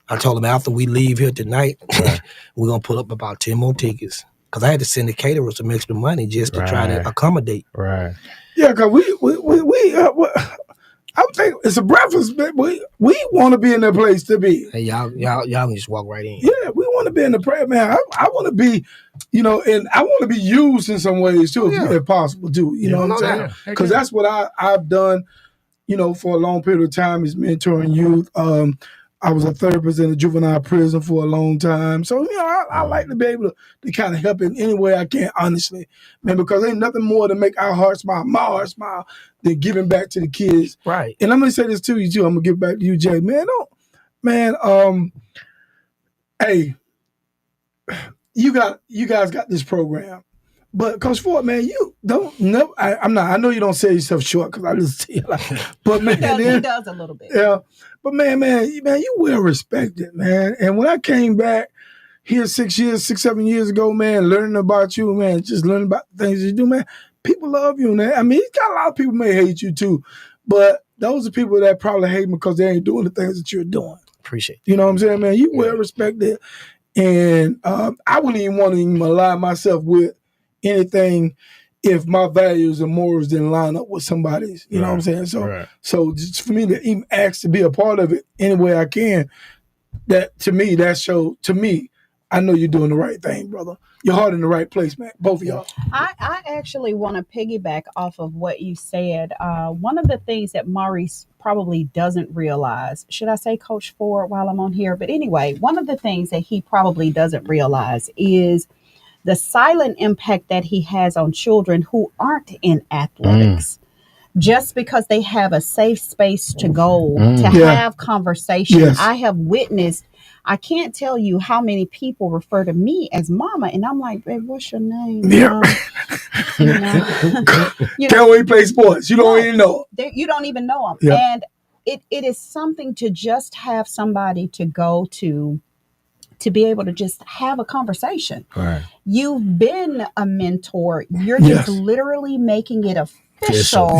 I told them after we leave here tonight, Right. we're going to put up about 10 more tickets. Because I had to send the caterer some extra money just to try to accommodate. Right. Yeah, because I would think it's a breakfast, but we want to be in the place to be. Hey, y'all can just walk right in. Yeah, we want to be in the prayer, man. I want to be, and I want to be used in some ways too, if possible too. You know what I'm saying? Because that's what I've done, for a long period of time is mentoring youth. I was a therapist in a juvenile prison for a long time. So, I like to be able to kind of help in any way I can, honestly. Man, because ain't nothing more to make our heart smile, my heart smile, than giving back to the kids. Right. And I'm going to say this to you, too. I'm going to give back to you, Jay. Hey, you guys got this program. But Coach Ford, man, you don't know. I know you don't sell yourself short because I just see it but man, he does a little bit. Yeah. But man, you well respected, man. And when I came back here 7 years ago, man, learning about you, man, just learning about the things you do, man, people love you, man. I mean, he's got a lot of people may hate you too, but those are people that probably hate me because they ain't doing the things that you're doing. Appreciate it. You know what I'm saying, man? You well respected. And I wouldn't even want to even align myself with anything if my values and morals didn't line up with somebody's. You know what I'm saying? So just for me to even ask to be a part of it any way I can, to me, I know you're doing the right thing, brother. Your heart in the right place, man. Both of y'all. I actually want to piggyback off of what you said. One of the things that Maurice probably doesn't realize, should I say Coach Ford while I'm on here? But anyway, one of the things that he probably doesn't realize is the silent impact that he has on children who aren't in athletics. Just because they have a safe space to go to have conversation. Yes. I have witnessed, I can't tell you how many people refer to me as mama, and I'm like, babe, what's your name? Yeah. Can't we play sports? You don't even know. You don't even know them. Yeah. And it is something to just have somebody to go to be able to just have a conversation. Right. You've been a mentor. You're just literally making it official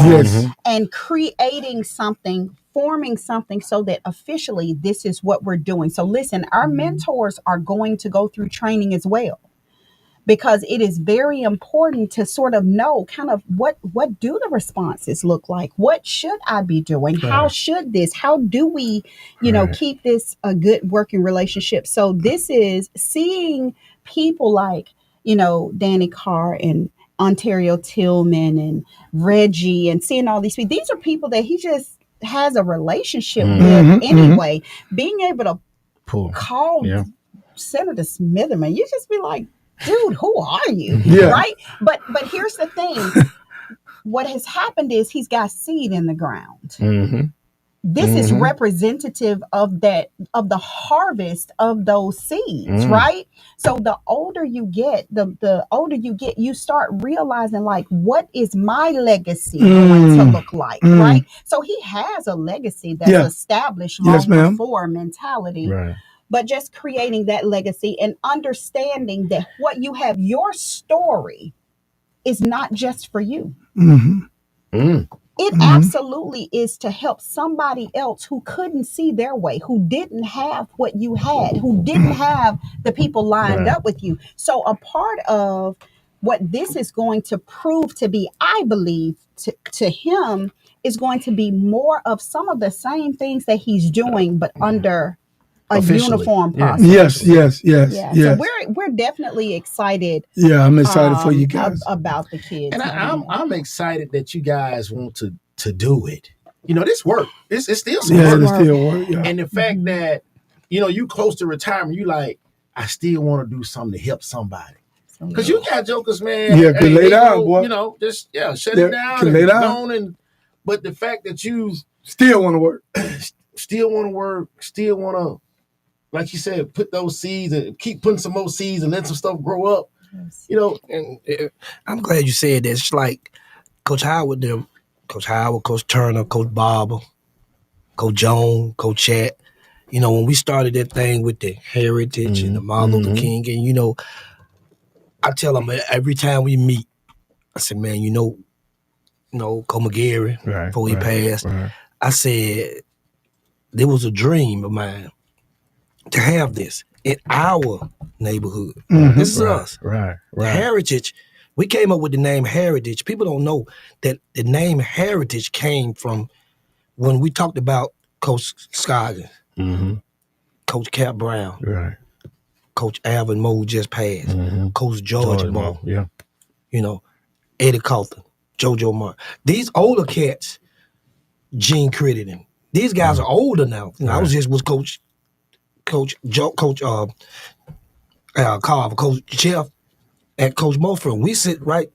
and creating something, forming something so that officially this is what we're doing. So listen, our mentors are going to go through training as well, because it is very important to sort of know kind of what do the responses look like? What should I be doing? Right. How do we, keep this a good working relationship? So this is seeing people like, Danny Carr and Ontario Tillman and Reggie, and seeing all these people. These are people that he just has a relationship with anyway. Being able to call Senator Smitherman, you just be like, dude, who are you? Yeah. Right? But here's the thing. What has happened is he's got seed in the ground. This is representative of the harvest of those seeds, right? So the older you get, you start realizing, like, what is my legacy going to look like, right? So he has a legacy that's established long before mentality. Right. But just creating that legacy and understanding that what you have, your story, is not just for you. It absolutely is to help somebody else who couldn't see their way, who didn't have what you had, who didn't have the people lined up with you. So a part of what this is going to prove to be, I believe, to him, is going to be more of some of the same things that he's doing, but under a uniform process. Yes. So we're definitely excited. Yeah, I'm excited for you guys about the kids. And I'm excited that you guys want to do it. This work. It's still some work. It's still work. Yeah. And the fact that you close to retirement, you like, I still want to do something to help somebody. Because you got jokers, man. Yeah, can lay down, boy. Just shut it down. Can lay down. But the fact that you still want to work, still want to, like you said, put those seeds and keep putting some more seeds and let some stuff grow up. Yes. And I'm glad you said that. It's like Coach Howard, Coach Turner, Coach Barber, Coach Jones, Coach Chat. You know, when we started that thing with the heritage and the Martin Luther King, and you know, I tell them every time we meet, I said, man, you know, Coach McGarry, before he passed, I said, there was a dream of mine to have this in our neighborhood. This is us. Right. Heritage, we came up with the name Heritage. People don't know that the name Heritage came from when we talked about Coach Scoggins, Coach Cap Brown, Coach Alvin Moe just passed, Coach George Moe, you know, Eddie Coulter, JoJo Martin. These older cats, Gene Crittenden, these guys are older now. You know, I was just with Coach Carver, Coach Jeff, and Coach Mofra. We sit right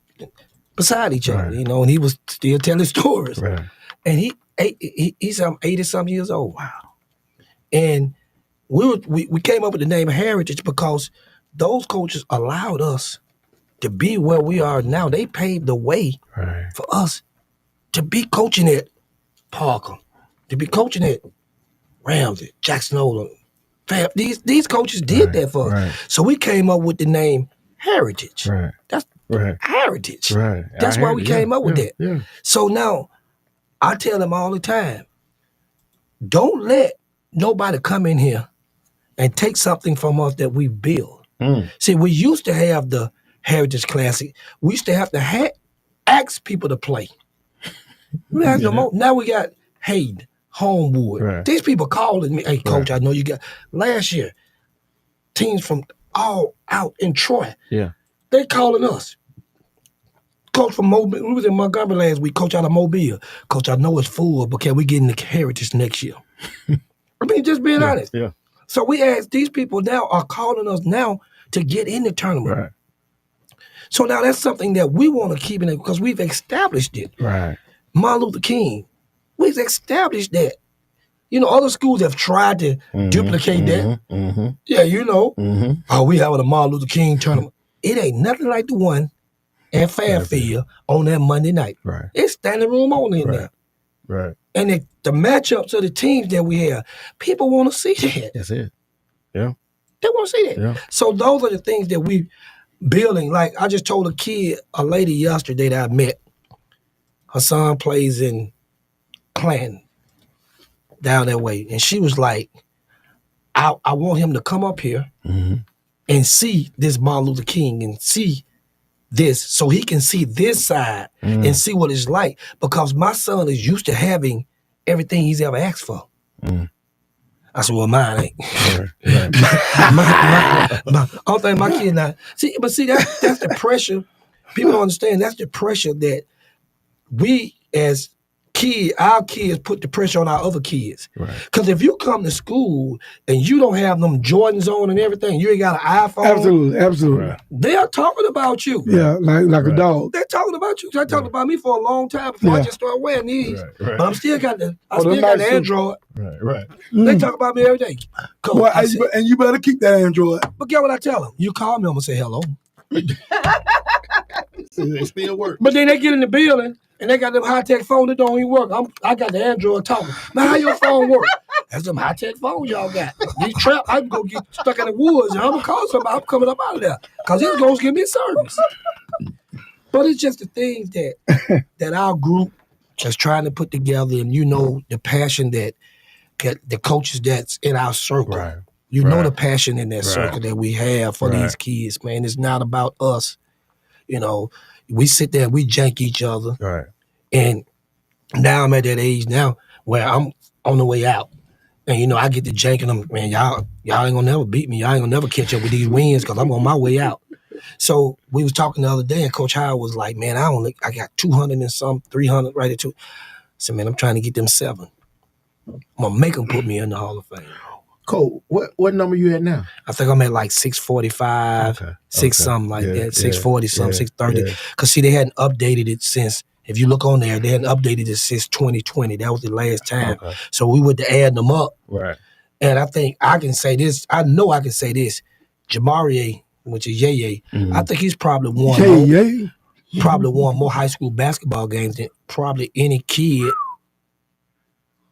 beside each other, you know, and he was still telling stories. And he's 80-something years old. Wow. And we came up with the name Heritage because those coaches allowed us to be where we are now. They paved the way for us to be coaching at Parker, to be coaching at Ramsey, Jackson Ola. These coaches did that for us. So we came up with the name Heritage. That's Heritage. That's why we came up with that. So now I tell them all the time, don't let nobody come in here and take something from us that we build. See, we used to have the Heritage Classic. We used to have to ask people to play. Now we got Hayden, Homewood. These people calling me, hey, Coach, I know you got, last year, teams from all out in Troy. They calling us. Coach from Mobile, we was in Montgomery last week, coach out of Mobile. Coach, I know it's full, but can we get in the Heritage next year? I mean, just being honest. So we asked, these people now are calling us now to get in the tournament. So now that's something that we want to keep in it because we've established it. Martin Luther King, we've established that. You know, other schools have tried to duplicate that. Yeah, you know. Oh, we having a Martin Luther King tournament. It ain't nothing like the one at Fairfield on that Monday night. It's standing room only in there. And the matchups of the teams that we have, people want to see that. That's it. Yeah. They want to see that. So those are the things that we building. Like I just told a lady yesterday that I met, her son plays in Clanton down that way. And she was like, I want him to come up here and see this Martin Luther King and see this so he can see this side and see what it's like because my son is used to having everything he's ever asked for. I said, well, mine ain't. I don't think my kid not. See, that's the pressure. People don't understand. That's the pressure that we as kids, our kids put the pressure on our other kids. Because if you come to school and you don't have them Jordans on and everything, you ain't got an iPhone. Absolutely. They're talking about you. Yeah, like a dog. They're talking about you. They talked about me for a long time before I just started wearing these. But I still got the Android. They talk about me every day. Well, and you better keep that Android. But get what I tell them. You call me, I'm going to say hello. They still work. But then they get in the building and they got them high-tech phones that don't even work. I got the Android talking. Man, how your phone work? That's them high-tech phones y'all got. These trap, I can go get stuck in the woods and I'm going to call somebody. I'm coming up out of there because these gonna give me service. But it's just the things that our group is trying to put together and you know the passion that the coaches that's in our circle. You know the passion in that circle that we have for these kids, man. It's not about us. You know, we sit there, we jank each other. And now I'm at that age now where I'm on the way out. And, you know, I get to janking them, man, y'all ain't gonna never beat me. Y'all ain't gonna never catch up with these wins because I'm on my way out. So we was talking the other day and Coach Howard was like, man, I got 200 and some, 300 right at 2. I said, man, I'm trying to get them 7. I'm gonna make them put me in the Hall of Fame. Cole, what number you at now? I think I'm at like 645, something like that, 640 something, 630. Because see, they hadn't updated it since, if you look on there, they hadn't updated it since 2020. That was the last time. So we went to add them up. And I think I can say this, I know I can say this, Jamarie, which is Yeye, I think he's probably won more high school basketball games than probably any kid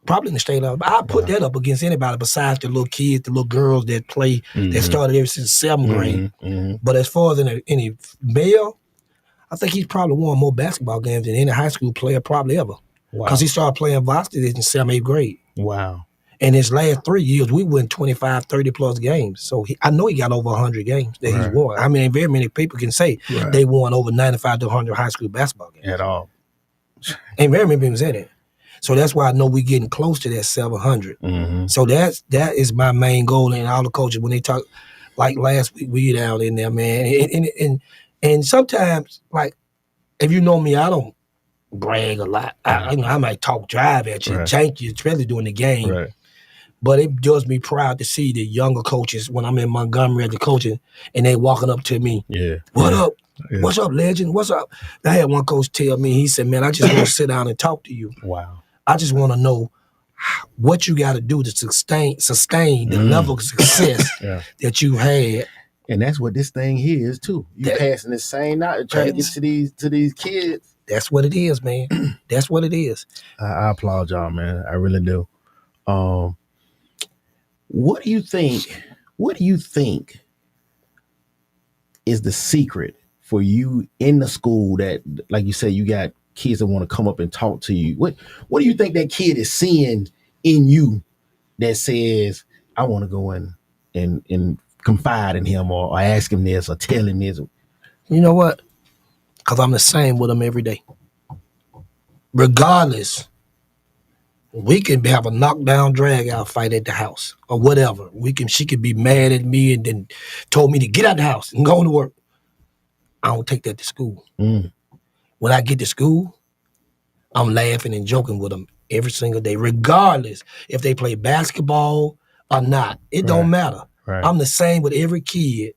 probably in the state level. I put that up against anybody besides the little kids, the little girls that play, that started ever since 7th grade. But as far as any male, I think he's probably won more basketball games than any high school player probably ever. Because he started playing varsity in 7th, 8th grade. Wow. And his last 3 years, we won 25, 30 plus games. So I know he got over 100 games that he's won. I mean, very many people can say they won over 95 to 100 high school basketball games. At all. And very many people say that. So that's why I know we're getting close to that 700. So that is my main goal. And all the coaches, when they talk, like last week, we down in there, man. And sometimes, like, if you know me, I don't brag a lot. I might talk drive at you, jank you, especially during the game. But it does me proud to see the younger coaches when I'm in Montgomery as a coaching, and they walking up to me. What up? What's up, legend? What's up? I had one coach tell me, he said, man, I just want to sit down and talk to you. Wow. I just want to know what you got to do to sustain the level of success that you had. And that's what this thing here is too. You passing the same knowledge, trying to get to these kids. That's what it is, man. That's what it is. I applaud y'all, man. I really do. What do you think? What do you think is the secret for you in the school that, like you said, you got kids that want to come up and talk to you? What do you think that kid is seeing in you that says, I want to go in and confide in him or ask him this or tell him this? You know what? Because I'm the same with them every day. Regardless, we can have a knockdown, drag out fight at the house or whatever. She could be mad at me and then told me to get out the house and go to work. I don't take that to school. When I get to school, I'm laughing and joking with them every single day, regardless if they play basketball or not. It don't matter. I'm the same with every kid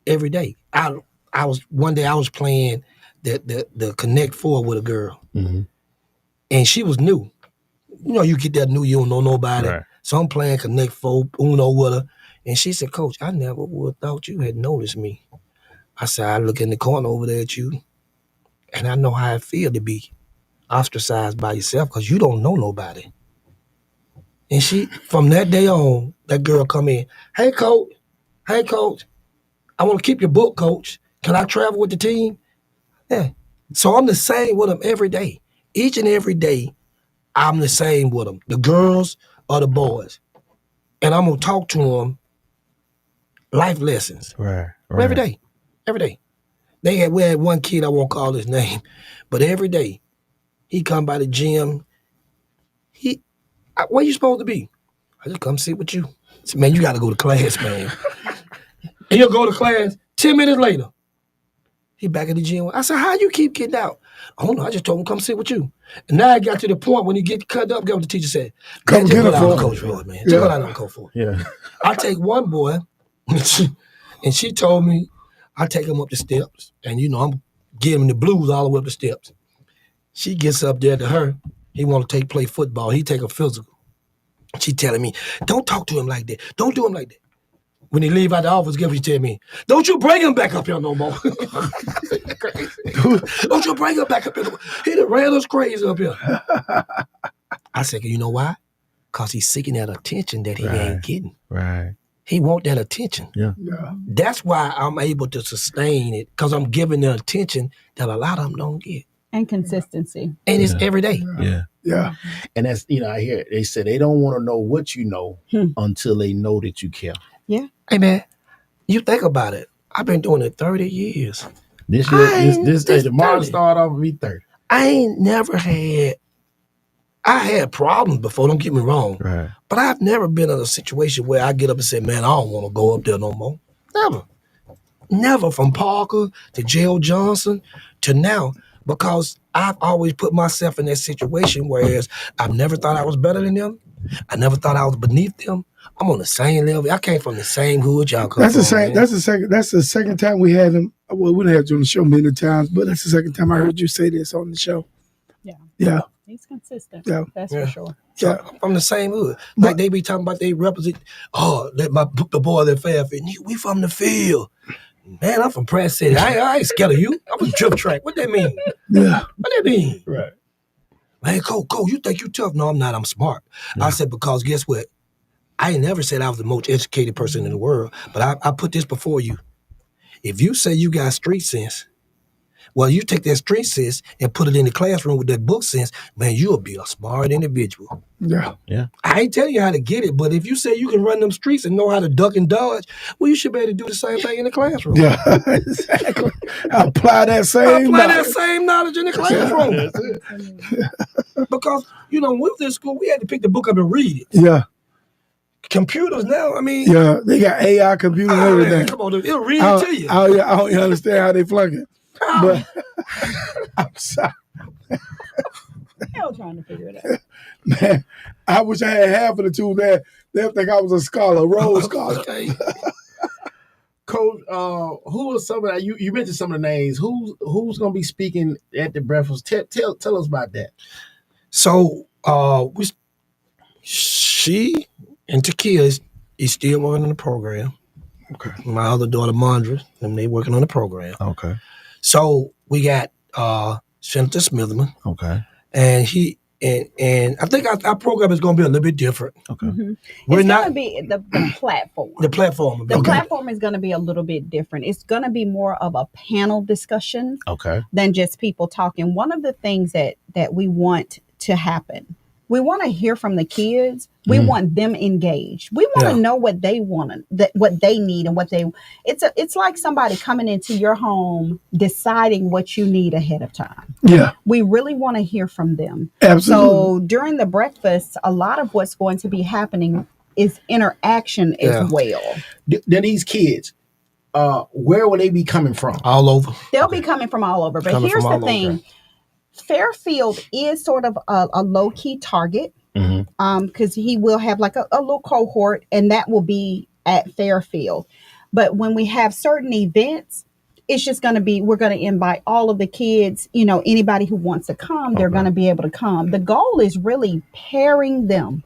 every day. I was playing the Connect Four with a girl, and she was new. You know, you get that new, you don't know nobody. So I'm playing Connect Four, Uno with her, and she said, Coach, I never would have thought you had noticed me. I said, I look in the corner over there at you, and I know how it feels to be ostracized by yourself because you don't know nobody. And from that day on, that girl come in, hey, coach, I want to keep your book, coach. Can I travel with the team? Yeah. So I'm the same with them every day. Each and every day, I'm the same with them, the girls or the boys. And I'm going to talk to them life lessons. Every day. We had one kid, I won't call his name, but every day, he come by the gym. Where you supposed to be? I just come sit with you. I said, man, you got to go to class, man. And he'll go to class 10 minutes later. He back at the gym. I said, how you keep getting out? I don't know. I just told him come sit with you. And now I got to the point when he get cut up, get what the teacher said. Come get it for Coach Ford, man. Just go down on Coach Ford. I take one boy, and she told me I take him up the steps, and you know I'm giving him the blues all the way up the steps. She gets up there to her. He want to play football. He take a physical. She telling me, don't talk to him like that. Don't do him like that. When he leave out the office, guess what she tell me? Don't you bring him back up here no more. Don't you bring him back up here no more. He done ran us crazy up here. I said, you know why? Because he's seeking that attention that he ain't getting. He want that attention. That's why I'm able to sustain it, because I'm giving the attention that a lot of them don't get. And consistency. And it's every day. And that's, I hear it. They say they don't want to know what you know until they know that you care. Hey, man, you think about it. I've been doing it 30 years. This day, tomorrow start off with me 30. I ain't never had, I had problems before, don't get me wrong. But I've never been in a situation where I get up and say, man, I don't want to go up there no more. Never, from Parker to J.O. Johnson to now. Because I've always put myself in that situation, whereas I've never thought I was better than them. I never thought I was beneath them. I'm on the same level. I came from the same hood y'all come from. That's the second time we had him. Well, we didn't have you on the show many times, but that's the second time I heard you say this on the show. Yeah. He's consistent. That's for sure. So I'm from the same hood. Like they be talking about they represent, the boy that Fairfield. We from the field. Man, I'm from Press City. I ain't scared of you. I'm from Drip Track. What that mean? What that mean? Man, Coach, you think you tough? No, I'm not. I'm smart. I said, because guess what? I ain't never said I was the most educated person in the world, but I put this before you. If you say you got street sense, well, you take that street sense and put it in the classroom with that book sense, man, you'll be a smart individual. Yeah. I ain't telling you how to get it, but if you say you can run them streets and know how to duck and dodge, well, you should be able to do the same thing in the classroom. Yeah, exactly. Apply that same knowledge in the classroom. Because, when we was in school, we had to pick the book up and read it. Yeah. Computers now, I mean. Yeah, they got AI computers and everything. Man, come on, it'll read it to you. I don't even understand how they flunk it. But I'm sorry. Still trying to figure it out. Man, I wish I had half of the two there. They'll think I was a scholar, a Rhodes Scholar. Coach, who are some of that? You mentioned some of the names. Who's going to be speaking at the breakfast? Tell us about that. So, she and Takia is still working on the program. Okay. My other daughter, Mondra, and they working on the program. Okay. So we got Senator Smitherman. Okay. And and I think our program is going to be a little bit different. Okay. Mm-hmm. It's going to be the platform. The platform. The platform is going to be a little bit different. It's going to be more of a panel discussion than just people talking. One of the things that we want to happen, we want to hear from the kids. We want them engaged. We want to know what they want, what they need, and what they. It's like somebody coming into your home, deciding what you need ahead of time. Yeah, we really want to hear from them. Absolutely. So during the breakfast, a lot of what's going to be happening is interaction as well. Then these kids, where will they be coming from? All over. They'll be coming from all over. But here's the thing. Fairfield is sort of a low-key target because he will have like a little cohort, and that will be at Fairfield. But when we have certain events, it's just going to be, we're going to invite all of the kids, anybody who wants to come, they're going to be able to come. The goal is really pairing them,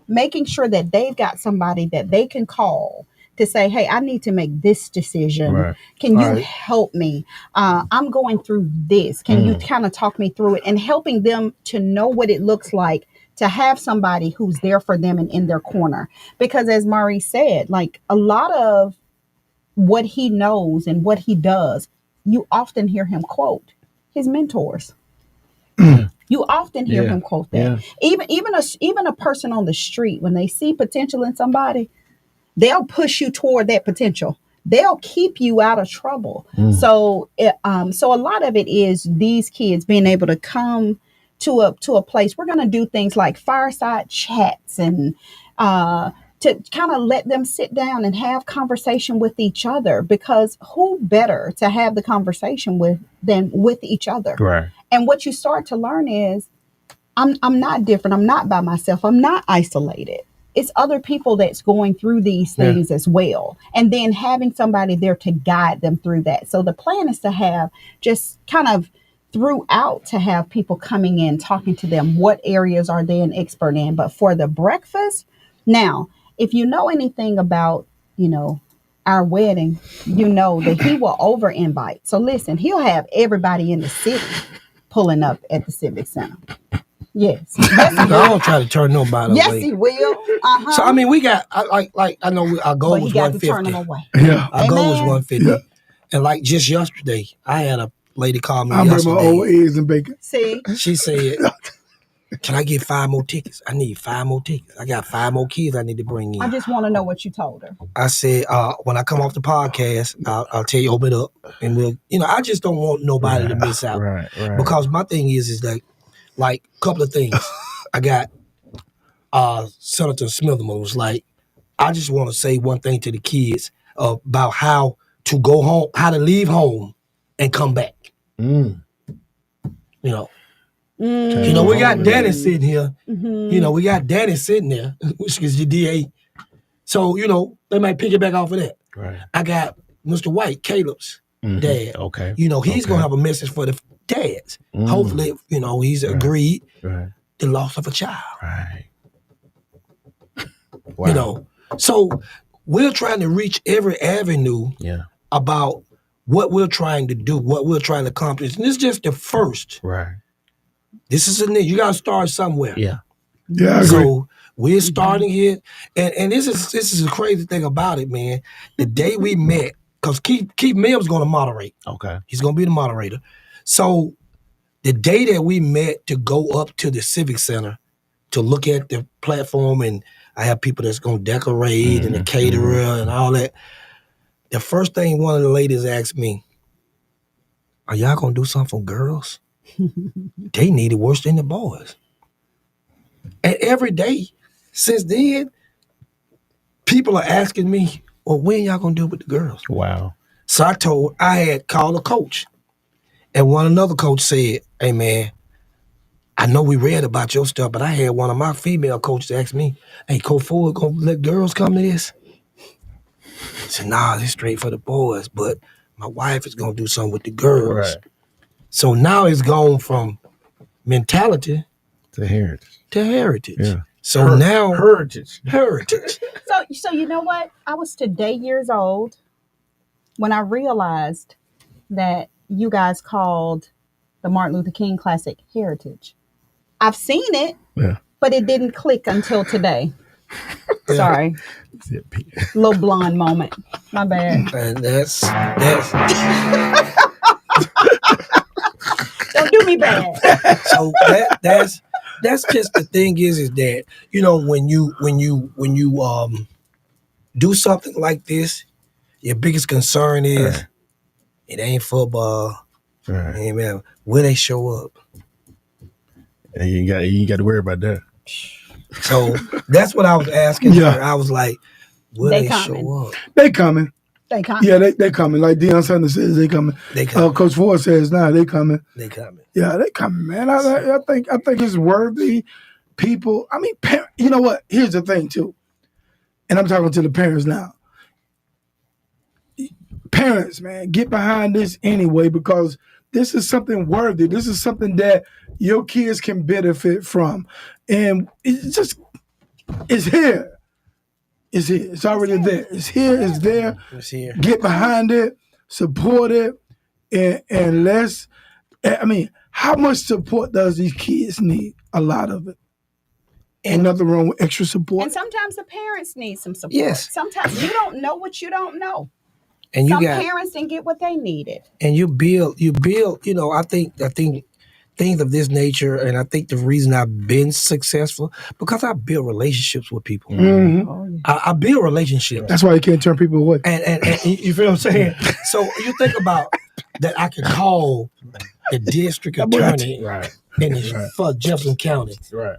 making sure that they've got somebody that they can call to say, hey, I need to make this decision. Right. Can you help me? I'm going through this. Can you kind of talk me through it? And helping them to know what it looks like to have somebody who's there for them and in their corner. Because as Maurice said, like a lot of what he knows and what he does, you often hear him quote his mentors. You often hear him quote that. Even a person on the street, when they see potential in somebody, they'll push you toward that potential. They'll keep you out of trouble. So a lot of it is these kids being able to come to a place. We're going to do things like fireside chats and to kind of let them sit down and have conversation with each other, because who better to have the conversation with than with each other? Right. And what you start to learn is I'm not different. I'm not by myself. I'm not isolated. It's other people that's going through these things as well. And then having somebody there to guide them through that. So the plan is to have just kind of throughout to have people coming in, talking to them. What areas are they an expert in? But for the breakfast, now, if you know anything about, our wedding, you know that he will over invite. So listen, he'll have everybody in the city pulling up at the Civic Center. Yes. I don't try to turn nobody away. Yes, he will. So I mean, we got I know our goal was 150. Turn them away. Yeah. Our goal was 150, and like just yesterday, I had a lady call me. I remember my old eggs and bacon. See, she said, "Can I get 5 more tickets? I need 5 more tickets. I got 5 more kids I need to bring in." I just want to know what you told her. I said, when I come off the podcast, I'll tell you, open it up, and we'll. I just don't want nobody to miss out. Right. Because my thing is that. Like a couple of things. I got Senator Smitherman was like, I just want to say one thing to the kids about how to go home, how to leave home and come back. We got Danny sitting here. We got Danny sitting there, which is the DA. So, they might pick it back off of that. Right. I got Mr. White, Caleb's dad. Okay. He's going to have a message for the dads. Hopefully, he's agreed the loss of a child. Right. Wow. So we're trying to reach every avenue about what we're trying to do, what we're trying to accomplish. And it's just the first. Right. This is a you gotta start somewhere. Yeah. Yeah, I agree. So we're starting here, and this is a crazy thing about it, man. The day we met, because Keith Mill's gonna moderate. Okay. He's gonna be the moderator. So the day that we met to go up to the Civic Center to look at the platform, and I have people that's gonna decorate and the caterer and all that. The first thing one of the ladies asked me, "Are y'all gonna do something for girls?" They need it worse than the boys. And every day since then, people are asking me, "Well, when y'all gonna do it with the girls?" Wow. So I had called a coach, and another coach said, "Hey man, I know we read about your stuff, but I had one of my female coaches ask me, hey, Coach Ford gonna let girls come to this?" I said, "Nah, this straight for the boys, but my wife is gonna do something with the girls." Right. So now it's gone from mentality To heritage. to heritage. Yeah. So now heritage. So you know what? I was today years old when I realized that you guys called the Martin Luther King Classic Heritage. I've seen it, but it didn't click until today. Sorry. Little blonde moment. My bad. And that's Don't do me bad. so that's just the thing is that, you know, when you do something like this, your biggest concern is it ain't football. Right. Amen. Will they show up? And you ain't got to worry about that. So that's what I was asking her. I was like, will they show up? They coming. They coming. Yeah, they coming. Like Deion Sanders says, they coming. They coming. Coach Ford says, nah, they coming. They coming. Yeah, they coming, man. I think it's worthy. People, I mean, you know what? Here's the thing too, and I'm talking to the parents now. Parents, man, get behind this anyway, because this is something worthy. This is something that your kids can benefit from, and it's here. It's here. It's already there. It's here. It's there. It's here. Get behind it, support it, and let's. I mean, how much support does these kids need? A lot of it. Ain't nothing wrong with extra support. And sometimes the parents need some support. Yes. Sometimes you don't know what you don't know. And Some parents didn't get what they needed. And you build, you know, I think things of this nature, and I think the reason I've been successful, because I build relationships with people. Mm-hmm. I build relationships. That's why you can't turn people away. And you feel what I'm saying? So you think about that I could call the district attorney for Jefferson County. Right.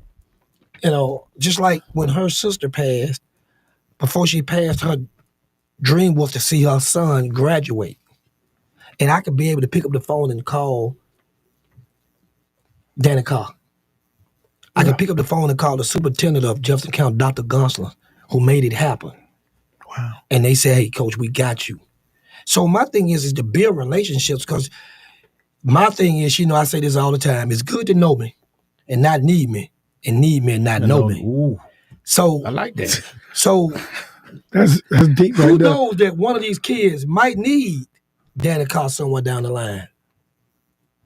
You know, just like when her sister passed, before she passed, her dream was to see her son graduate. And I could be able to pick up the phone and call Danny Carr. I could pick up the phone and call the superintendent of Jefferson County, Dr. Gunsler, who made it happen. Wow. And they say, hey, coach, we got you. So my thing is to build relationships, because my thing is, you know, I say this all the time, it's good to know me and not need me, and need me and not know me. Ooh. So I like that. So that's deep right who there. knows that one of these kids might need Danny Carr somewhere down the line.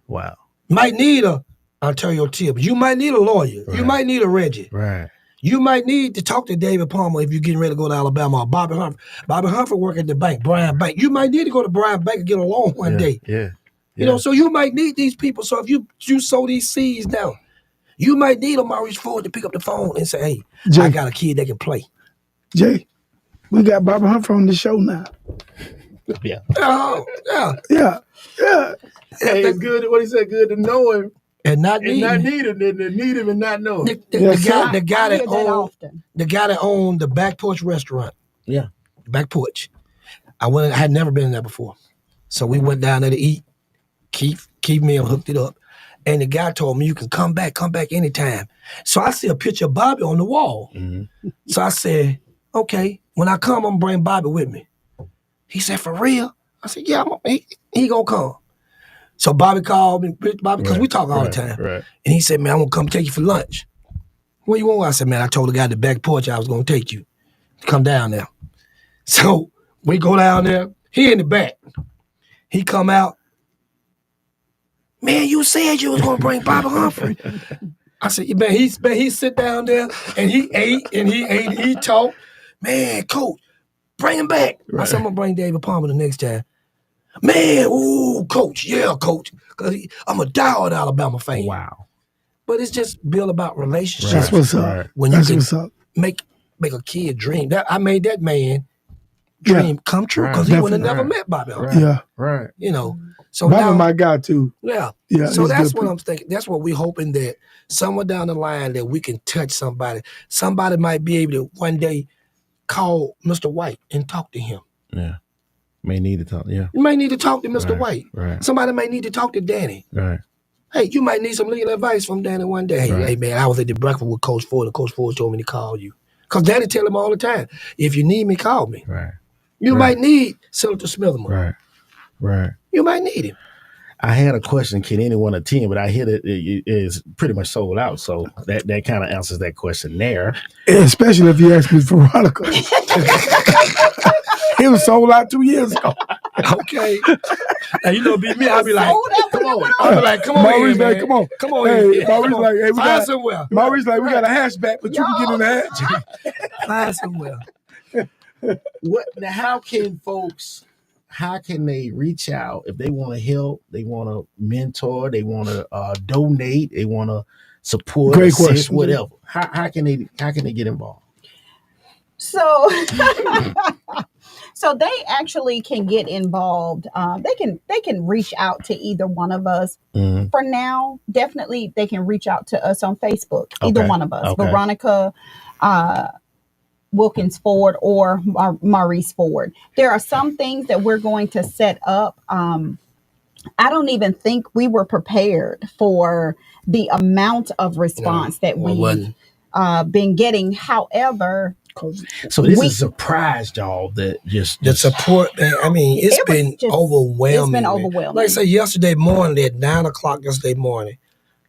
Wow. Might need a Ontario Tibbs. You might need a lawyer. Right. You might need a Reggie. Right. You might need to talk to David Palmer if you're getting ready to go to Alabama, or Bobby Humphrey. Bobby Humphrey work at the bank, Brian Bank. You might need to go to Brian Bank and get a loan one day. Yeah. You know, so you might need these people. So if you sow these seeds now, you might need a Maurice Ford to pick up the phone and say, hey, Jay, I got a kid that can play. Jay, we got Bobby Humphrey on the show now. Yeah. Oh, yeah. Yeah. Yeah. Hey, it's good. What he said, good to know him. And not need him. And need him and not know him. The guy that owned the Back Porch restaurant. Yeah. Back Porch. I had never been in there before. So we went down there to eat. Keith Mill hooked it up. And the guy told me, you can come back anytime. So I see a picture of Bobby on the wall. Mm-hmm. So I said, okay, when I come, I'm gonna bring Bobby with me. He said, for real? I said, yeah, he gonna come. So Bobby called me, because we talk all the time. Right. And he said, man, I'm gonna come take you for lunch. Where you want? I said, man, I told the guy at the Back Porch I was gonna take you. Come down there. So we go down there. He in the back. He come out. man, you said you was gonna bring Bobby Humphrey. I said, man, he sit down there and he ate and he talked. Man, coach, bring him back. Right. I said, I'm gonna bring David Palmer the next time. Man, ooh, coach, yeah, coach. Because I'm a diehard Alabama fan. Wow. But it's just built about relationships. That's what's up. When you can make a kid dream. I made that man dream come true because he would have never met Bobby. Yeah. Right. You know. So Bobby now, my guy too. Yeah. Yeah. So that's what I'm thinking. That's what we're hoping that somewhere down the line that we can touch somebody. Somebody might be able to one day call Mr. White and talk to him. Yeah. May need to talk, yeah. You might need to talk to Mr. White. Right. Somebody might need to talk to Danny. Right. Hey, you might need some legal advice from Danny one day. Hey, man, I was at the breakfast with Coach Ford, and Coach Ford told me to call you. Because Danny tell him all the time, if you need me, call me. Right. You might need Senator Smitherman. Right. Right. You might need him. I had a question, can anyone attend? But I hear that it is pretty much sold out. So that kind of answers that question there. Especially if you ask me for Veronica. It was sold out 2 years ago. Okay. Now, you know, be me, I'll be like, come on. I'll be like, come on. Maurice here, like, man. come on. Come on. Hey, here. Maurice Come on. like, hey, we Find got somewhere. Maurice like, we got a hatchback, but you can get in the hatch. Find somewhere. Now, how can they reach out if they want to help, they want to mentor, they want to donate, they want to support, great assist, question, whatever? How can they get involved? So, so they actually can get involved. They can reach out to either one of us. Mm-hmm. For now, definitely they can reach out to us on Facebook. Either one of us, Veronica Wilkins Ford or Maurice Ford. There are some things that we're going to set up. I don't even think we were prepared for the amount of response that we've been getting. However, so this is surprised y'all that just the support. I mean, it's been overwhelming. It's been overwhelming. Like I say, yesterday morning at 9:00 yesterday morning,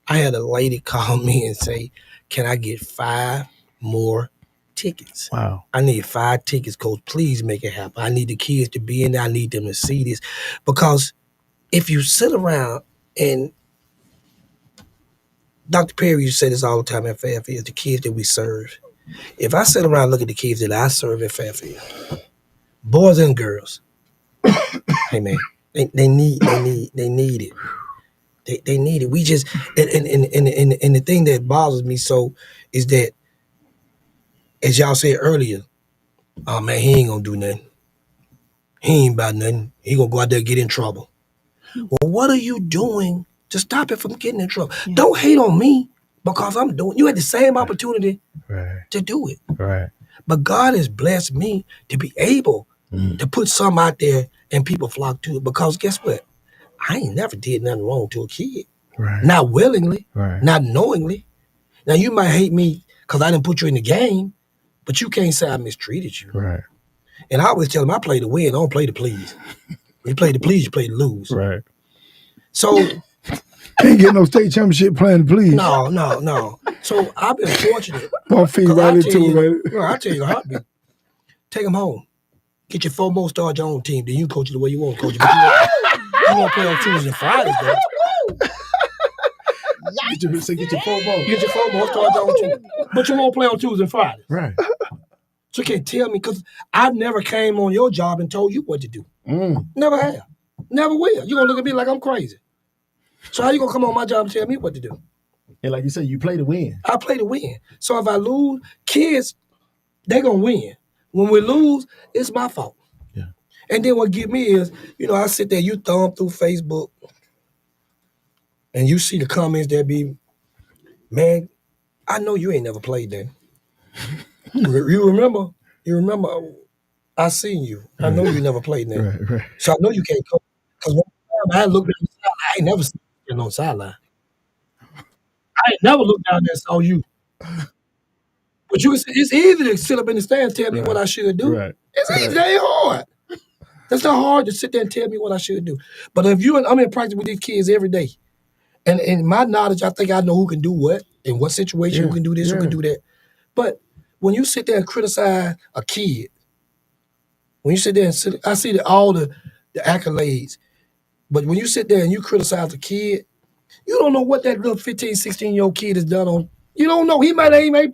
I had a lady call me and say, "Can I get 5 more tickets? Wow. I need 5 tickets, coach. Please make it happen. I need the kids to be in there. I need them to see this." Because if you sit around and Dr. Perry used to say this all the time at Fairfield, the kids that we serve. If I sit around and look at the kids that I serve at Fairfield, boys and girls, hey man, they need it. They need it. We just and the thing that bothers me so is that, as y'all said earlier, oh man, he ain't gonna do nothing. He ain't about nothing. He gonna go out there and get in trouble. Well, what are you doing to stop it from getting in trouble? Yeah. Don't hate on me because I'm doing. You had the same opportunity to do it. Right. But God has blessed me to be able to put some out there and people flock to it. Because guess what? I ain't never did nothing wrong to a kid. Right. Not willingly. Right. Not knowingly. Now you might hate me because I didn't put you in the game, but you can't say I mistreated you. Right. And I always tell them I play to win, I don't play to please. You play to please, you play to lose. Right. So can't get no state championship playing to please. No. So I've been fortunate. Both feet right into it. I'll tell you a heartbeat. Take them home. Get your 4 more stars your own team. Then you coach it the way you want to coach it. But you won't play on Tuesdays and Fridays, though. Get your 4 more. Get your 4 more stars your own team. But you won't play on Tuesdays and Fridays. Right. So you can't tell me, because I've never came on your job and told you what to do. Never have. Never will. You're going to look at me like I'm crazy. So how you going to come on my job and tell me what to do? And like you said, you play to win. I play to win. So if I lose, kids, they're going to win. When we lose, it's my fault. Yeah. And then what get me is, I sit there, you thumb through Facebook, and you see the comments that be, man, I know you ain't never played that. You remember? I seen you. I know you never played that. Right. So I know you can't coach. Because one time I looked at the sideline, I ain't never seen you on the sideline. I ain't never looked down there and saw you. But it's easy to sit up in the stand and tell me what I should do. Right. It's easy. That ain't hard. That's not hard to sit there and tell me what I should do. But if I'm in practice with these kids every day, and in my knowledge, I think I know who can do what, in what situation, who can do this, who can do that. But when you sit there and criticize a kid, when you sit there and I see all the accolades, but when you sit there and you criticize a kid, You don't know what that little 15, 16-year-old kid has done on. You don't know. He might have even ate,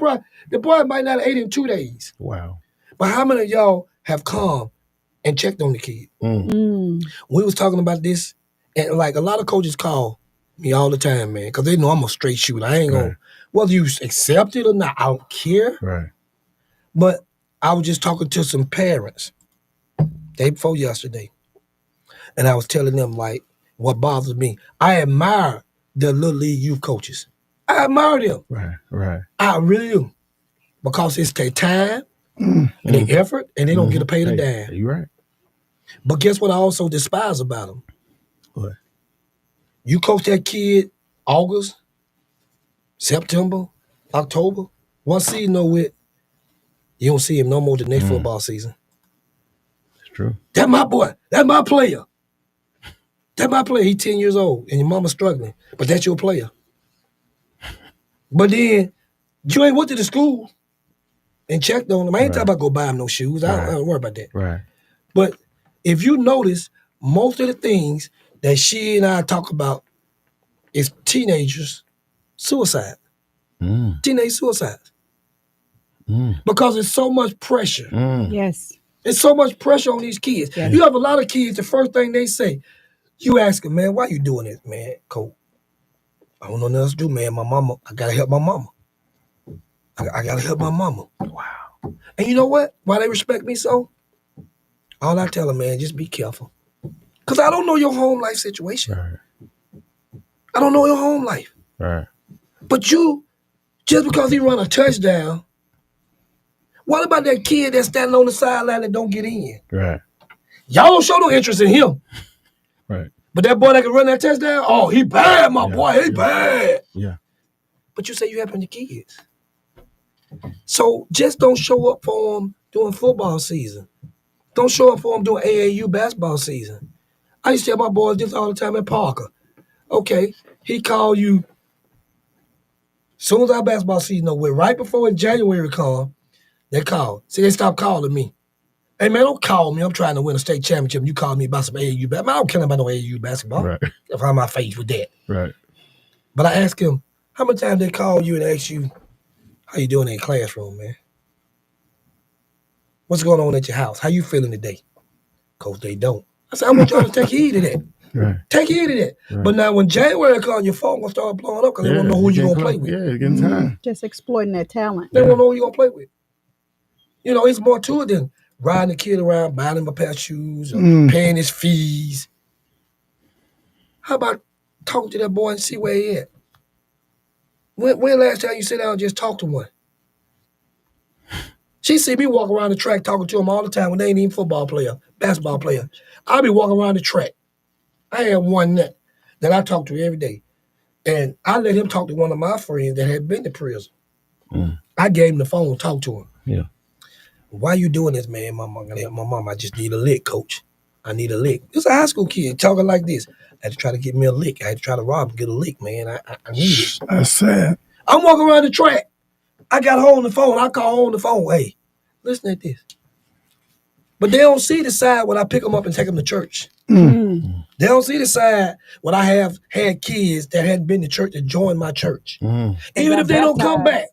the boy might not have ate in 2 days. Wow. But how many of y'all have come and checked on the kid? We was talking about this, and like a lot of coaches call me all the time, man, because they know I'm a straight shooter. I ain't gonna, whether you accept it or not, I don't care. Right. But I was just talking to some parents day before yesterday, and I was telling them like what bothers me. I admire the little league youth coaches. I admire them. Right. I really do, because it's their time and their effort, and they don't get paid a dime. You're right. But guess what I also despise about them? What? You coach that kid August, September, October, one season over with, you don't see him no more the next football season. It's true. That's my boy. That's my player. That's my player. He's 10 years old, and your mama's struggling, but that's your player. But then, you ain't went to the school and checked on him. I ain't talking about go buy him no shoes. I don't worry about that. Right. But if you notice, most of the things that she and I talk about is teenagers' suicide. Teenage suicides. Because there's so much pressure. Yes. There's so much pressure on these kids. Yes. You have a lot of kids, the first thing they say, you ask them, man, why you doing this, man, Coach? I don't know nothing else to do, man. My mama, I gotta help my mama. I gotta help my mama. Wow. And you know what? Why they respect me so? All I tell them, man, just be careful. Because I don't know your home life situation. Right. I don't know your home life. Right. But you, just because he run a touchdown, what about that kid that's standing on the sideline that don't get in? Right. Y'all don't show no interest in him. Right. But that boy that can run that touchdown, oh, he bad, my boy, he bad. Yeah. But you say you helping the kids. So just don't show up for them during football season. Don't show up for them during AAU basketball season. I used to tell my boys this all the time at Parker. Okay, he called you. As soon as our basketball season over, right before in January come, they called. See, they stopped calling me. Hey, man, don't call me. I'm trying to win a state championship. And you call me about some AAU basketball. Man, I don't care about no AAU basketball. Right. If I'm my face with that. Right. But I asked him, how many times they call you and ask you, how you doing in the classroom, man? What's going on at your house? How you feeling today? Coach, they don't. I said, I want y'all to take heed of that. Right. Take heed of that. Right. But now when January comes, your phone gonna start blowing up because they won't know who you're gonna play with. Yeah, it's getting time. Just exploiting that talent. They won't know who you're gonna play with. You know, it's more to it than riding the kid around, buying him a pair of shoes, or paying his fees. How about talking to that boy and see where he at? When last time you sit down and just talk to one? She see me walk around the track talking to him all the time when they ain't even football player, basketball player. I'll be walking around the track. I have one that I talk to every day. And I let him talk to one of my friends that had been to prison. I gave him the phone, talk to him. Yeah. Why you doing this, man? My mom, I just need a lick, coach. I need a lick. This is a high school kid talking like this. I had to try to get me a lick. I had to try to rob him, get a lick, man. I need it. That's sad. I'm walking around the track. I got her on the phone. I call her on the phone. Hey, listen to this. But they don't see the side when I pick them up and take them to church. They don't see the side when I have had kids that hadn't been to church that joined my church. Even if they don't come back.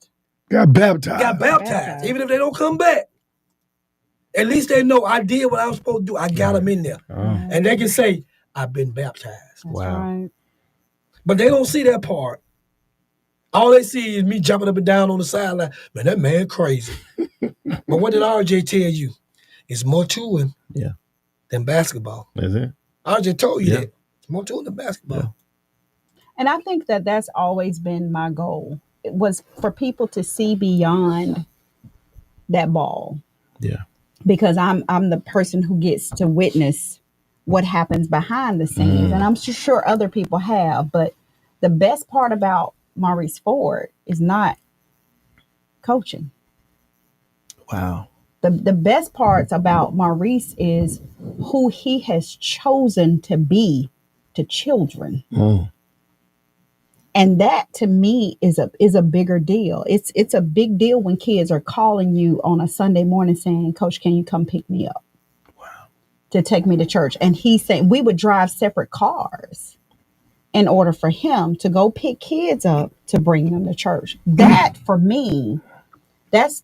Got baptized. Got baptized. Even if they don't come back. At least they know I did what I was supposed to do. I got them in there. And they can say, I've been baptized. Wow. Right. But they don't see that part. All they see is me jumping up and down on the sideline. Man, that man crazy. But what did RJ tell you? It's more to him than basketball. Is it? RJ told you that. It's more to him than basketball. Yeah. And I think that that's always been my goal. It was for people to see beyond that ball. Yeah. Because I'm the person who gets to witness what happens behind the scenes. And I'm sure other people have. But the best part about Maurice Ford is not coaching. Wow. The best parts about Maurice is who he has chosen to be to children. And that to me is a bigger deal. It's a big deal when kids are calling you on a Sunday morning saying, Coach, can you come pick me up? Wow. To take me to church. And he's saying we would drive separate cars in order for him to go pick kids up to bring them to church. That for me, that's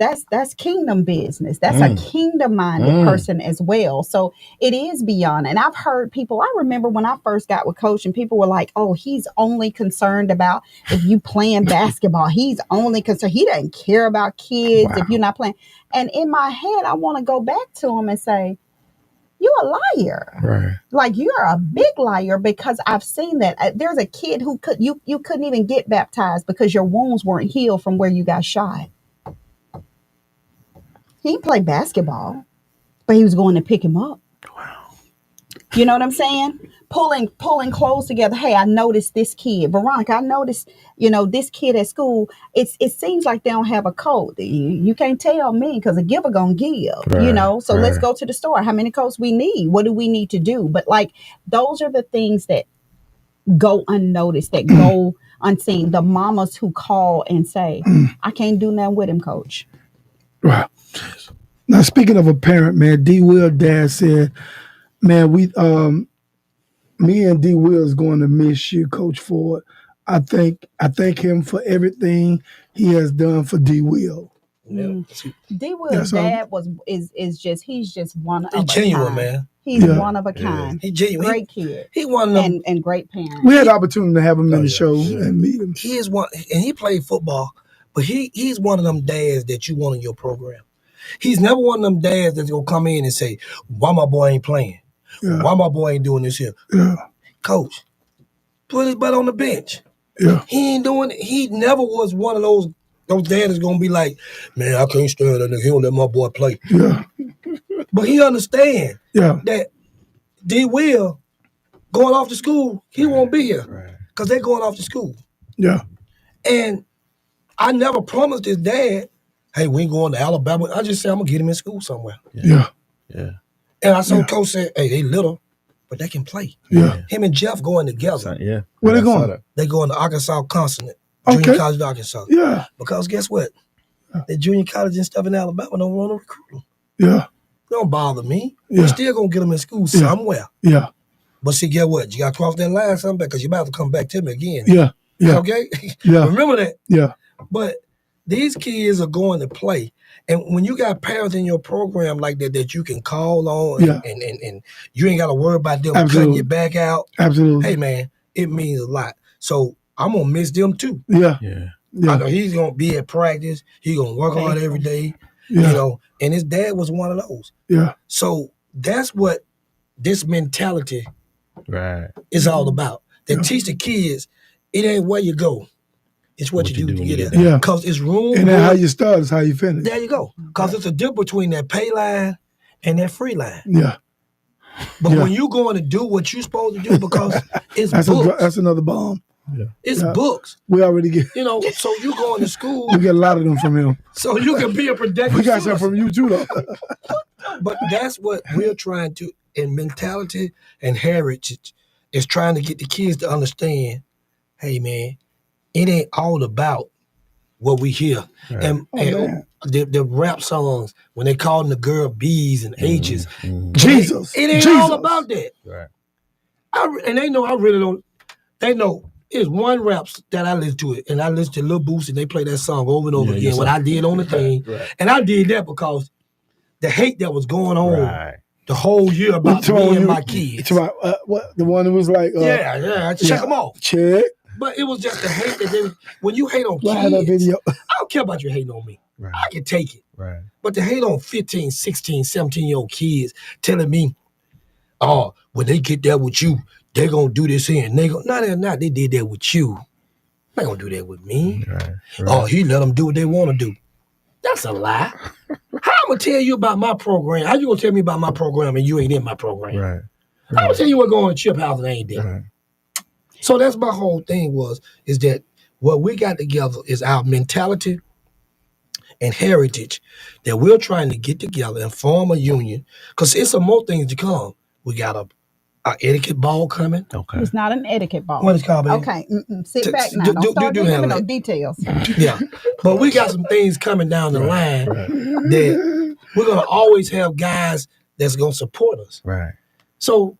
kingdom business. That's a kingdom minded person as well. So it is beyond. And I've heard people, I remember when I first got with Coach and people were like, oh, he's only concerned about if you playing basketball. He's only concerned. He doesn't care about kids if you're not playing. And in my head, I want to go back to him and say, you're a liar. Right. Like you're a big liar, because I've seen that. There's a kid who you couldn't even get baptized because your wounds weren't healed from where you got shot. He played basketball, but he was going to pick him up. Wow. You know what I'm saying? Pulling clothes together. Hey, I noticed this kid. Veronica, I noticed, this kid at school, it seems like they don't have a coat. You can't tell me because a giver gonna give, So let's go to the store. How many coats we need? What do we need to do? But like, those are the things that go unnoticed, that go unseen. The mamas who call and say, I can't do nothing with him, Coach. Right. Now, speaking of a parent, man, D. Will dad said, man, me and D. Will is going to miss you, Coach Ford. I thank him for everything he has done for D. Will. D. Will's dad he's just one of a genuine, kind. man. He's one of a kind. He genuine. Great kid. He one of them. And great parent. We had the opportunity to have him in the show and meet him. He is one, and he played football, but he's one of them dads that you want in your program. He's never one of them dads that's going to come in and say, why my boy ain't playing? Yeah. Why my boy ain't doing this here? Yeah. Coach, put his butt on the bench. Yeah. He ain't doing it. He never was one of those dads that's going to be like, man, I can't stand that nigga. He don't let my boy play. Yeah. But he understand that D. Will going off to school, he won't be here because they're going off to school. Yeah. And I never promised his dad, hey, we ain't going to Alabama. I just said, I'm going to get him in school somewhere. Yeah. And I saw Coach say, hey, they little, but they can play. Yeah. Him and Jeff going together. Yeah. Where they going? They going to Arkansas Consonant, Junior College of Arkansas. Yeah. Because guess what? The junior college and stuff in Alabama don't want to recruit them. Yeah. Don't bother me. Yeah. We're still going to get them in school somewhere. Yeah. But see, get what? You got to cross that line something because you're about to come back to me again. Yeah. Yeah. Okay? Yeah. Remember that? Yeah. But these kids are going to play. And when you got parents in your program like that you can call on and you ain't got to worry about them cutting your back out. Absolutely. Hey, man, it means a lot. So I'm going to miss them too. Yeah. I know he's going to be at practice. He's going to work hard every day. And his dad was one of those. Yeah. So that's what this mentality is all about. They teach the kids, it ain't where you go. It's what you do to get it. Yeah. Because it's room. And then how you start is how you finish. There you go. Because it's a difference between that pay line and that free line. Yeah. But when you going to do what you're supposed to do, because it's books. That's another bomb. Yeah. It's books. We already get. So you going to school. We get a lot of them from him. So you can be a productive. We got some from you too, though. But that's what we're trying to, in mentality and heritage, is trying to get the kids to understand, hey, man, it ain't all about what we hear. And the rap songs, when they calling the girl B's and H's. Jesus. It ain't all about that. Right. And they know I really don't, they know it's one rap that I listen to it, and I listen to Lil Boost, and they play that song over and over again, what I did on the thing. And I did that because the hate that was going on the whole year about me and my kids. What the one that was like, check them off. Check. But it was just the hate that when you hate on kids, I don't care about you hating on me. I can take it. Right. But to hate on 15, 16, 17-year-old kids telling me, oh, when they get there with you, they're going to do this here. And no, they're not. They did that with you. They're not going to do that with me. Right. Oh, he let them do what they want to do. That's a lie. How I'm going to tell you about my program? How you going to tell me about my program and you ain't in my program? Right. I'm going to tell you what going on Chip House and I ain't there. Right. So that's my whole thing is that what we got together is our mentality and heritage that we're trying to get together and form a union because it's some more things to come. We got a etiquette ball coming. Okay. It's not an etiquette ball. What is it called, baby? Okay. Sit back now. Don't start giving me no details. Yeah. But we got some things coming down the line that we're going to always have guys that's going to support us. Right. So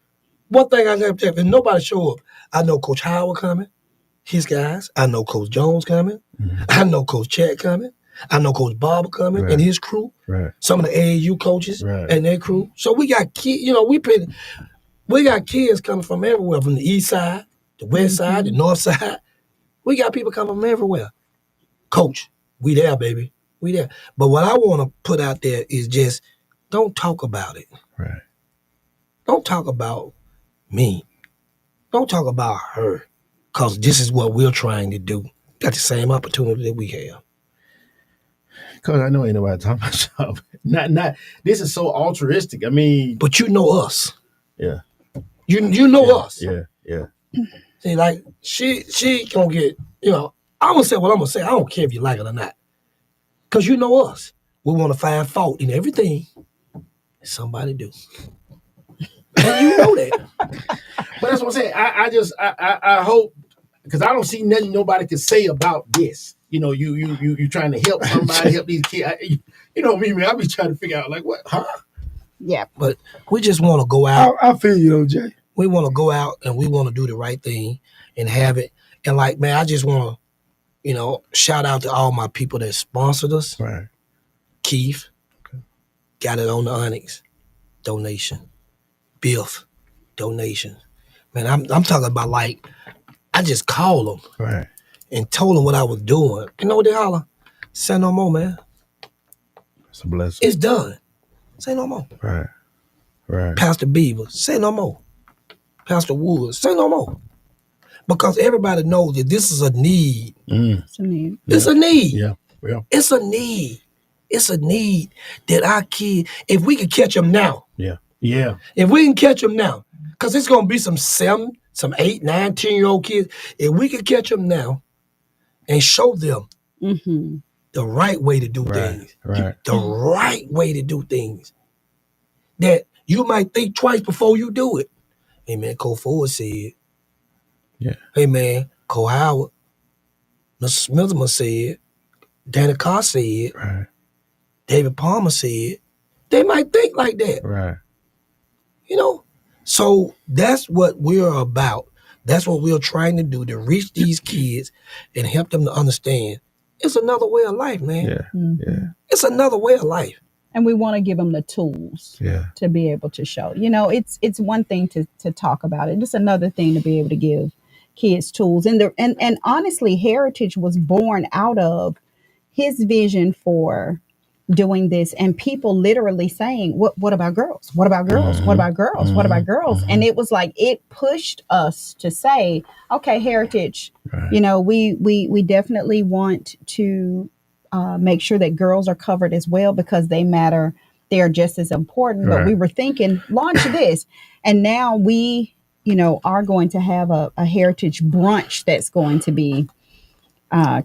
One thing I got to tell you, if nobody show up, I know Coach Howard coming, his guys. I know Coach Jones coming. I know Coach Chad coming. I know Coach Barber coming and his crew. Some of the AAU coaches and their crew. So we got kids, we got kids coming from everywhere, from the east side, the west side, the north side. We got people coming from everywhere. Coach, we there, baby. We there. But what I want to put out there is just don't talk about it. Right. Don't talk about me. Don't talk about her. Because this is what we're trying to do. Got the same opportunity that we have. Because I know ain't nobody talking about y'all. Not. This is so altruistic. I mean. But you know us. Yeah. You know us. Yeah. See, like, she gonna get, I'm gonna say what I'm gonna say. I don't care if you like it or not. Because you know us. We want to find fault in everything that somebody do. And you know that. But that's what I'm saying. I hope, because I don't see nothing nobody can say about this. You trying to help somebody, help these kids. You know me, man. I be trying to figure out, like, what, huh? Yeah. But we just want to go out. I feel you, though, Jay. We want to go out and we want to do the right thing and have it. And like, man, I just want to, shout out to all my people that sponsored us. Right. Keith, got it on the Onyx, donation. Biff, donation. Man, I'm talking about, like, I just called them. Right. And told them what I was doing. You know what they holler? Say no more, man. It's a blessing. It's done. Say no more. Right. Pastor Beaver, say no more. Pastor Woods, say no more. Because everybody knows that this is a need. It's a need. It's a need. Yeah. It's a need. It's a need that our kids, if we can catch them now. Yeah. If we can catch them now, because it's going to be some 7, some 8, 9, 10-year-old kids. If we can catch them now and show them the right way to do things. Right. The right way to do things. That you might think twice before you do it. Hey, man, Cole Ford said. Yeah. Hey, man, Cole Howard. Mr. Smithman said. Danny Carr said. Right. David Palmer said. They might think like that. Right. So that's what we're about. That's what we're trying to do, to reach these kids and help them to understand it's another way of life, man. Yeah. It's another way of life. And we want to give them the tools to be able to show. It's one thing to talk about it. It's another thing to be able to give kids tools. And honestly, Heritage was born out of his vision for doing this, and people literally saying, what about girls? What about girls? What about girls? What about girls? And it was like, it pushed us to say, okay, Heritage, we definitely want to make sure that girls are covered as well, because they matter. They are just as important. But we were thinking, launch this. And now we, are going to have a Heritage brunch that's going to be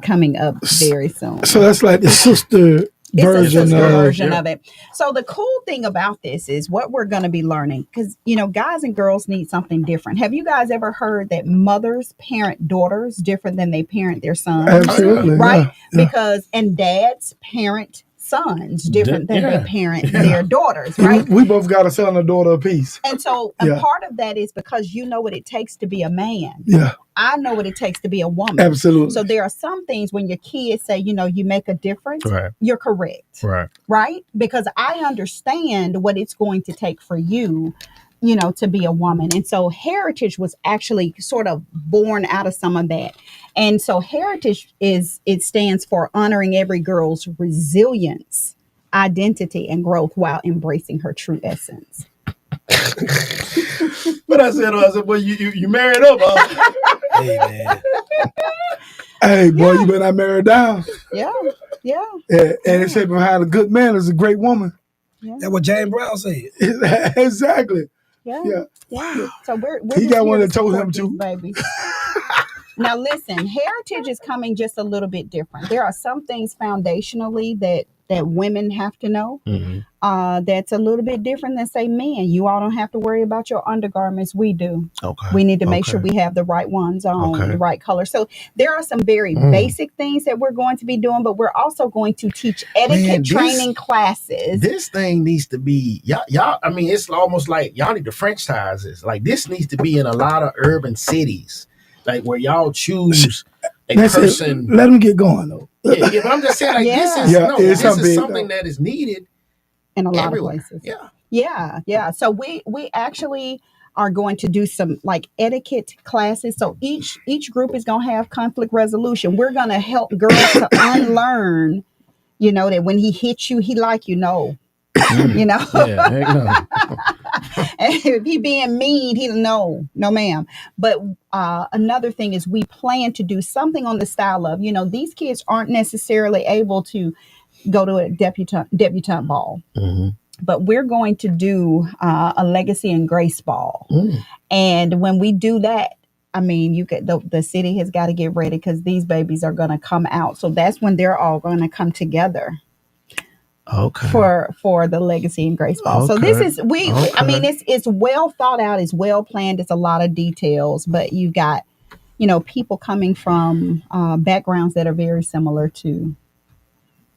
coming up very soon. So that's like the sister version of it. So the cool thing about this is what we're going to be learning, because guys and girls need something different. Have you guys ever heard that mothers parent daughters different than they parent their sons? Absolutely, right? Yeah. Because and dads parent sons different than they parent their daughters, right? We both got a son and a daughter apiece. And so part of that is because you know what it takes to be a man. Yeah. I know what it takes to be a woman. Absolutely. So there are some things when your kids say, you make a difference, you're correct. Right? Because I understand what it's going to take for you, to be a woman. And so Heritage was actually sort of born out of some of that. And so Heritage it stands for honoring every girl's resilience, identity, and growth while embracing her true essence. But I said, well, you married up, huh? Hey, man. Hey, boy, you better not marry her down. Yeah. And they say behind a good man is a great woman. Yeah. That's what James Brown said. Exactly. Yeah. So we're he just got one here that told him support to. these babies. Now, listen, heritage is coming just a little bit different. There are some things foundationally that women have to know. That's a little bit different than, say, men. You all don't have to worry about your undergarments. We do. Okay. We need to make sure we have the right ones on, the right color. So there are some very basic things that we're going to be doing, but we're also going to teach etiquette training classes. This thing needs to be, y'all, I mean, it's almost like y'all need to franchise this. Like, this needs to be in a lot of urban cities, like where y'all choose a person. Let them get going, though. Yeah, but I'm just saying, like, this is something that is needed in a lot everywhere. of places. Yeah. So we actually are going to do some like etiquette classes. So each group is going to have conflict resolution. We're going to help girls to unlearn, that when he hits you, he like you know. If he being mean, he'll no ma'am. But another thing is we plan to do something on the style of, these kids aren't necessarily able to go to a debutante ball. But we're going to do a legacy and grace ball. And when we do that, I mean, the city has got to get ready because these babies are going to come out. So that's when they're all going to come together. Okay. For the legacy and grace ball. So this is I mean, it's well thought out, it's well planned, it's a lot of details, but you got, people coming from backgrounds that are very similar to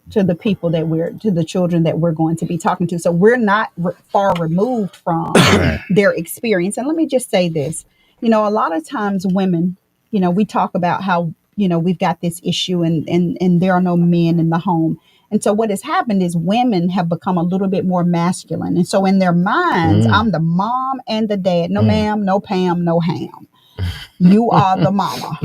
the people to the children that we're going to be talking to. So we're not far removed from their experience. And let me just say this, a lot of times women, we talk about how, we've got this issue and there are no men in the home. And so what has happened is women have become a little bit more masculine. And so in their minds, I'm the mom and the dad. No ma'am, no Pam, no ham. You are the mama.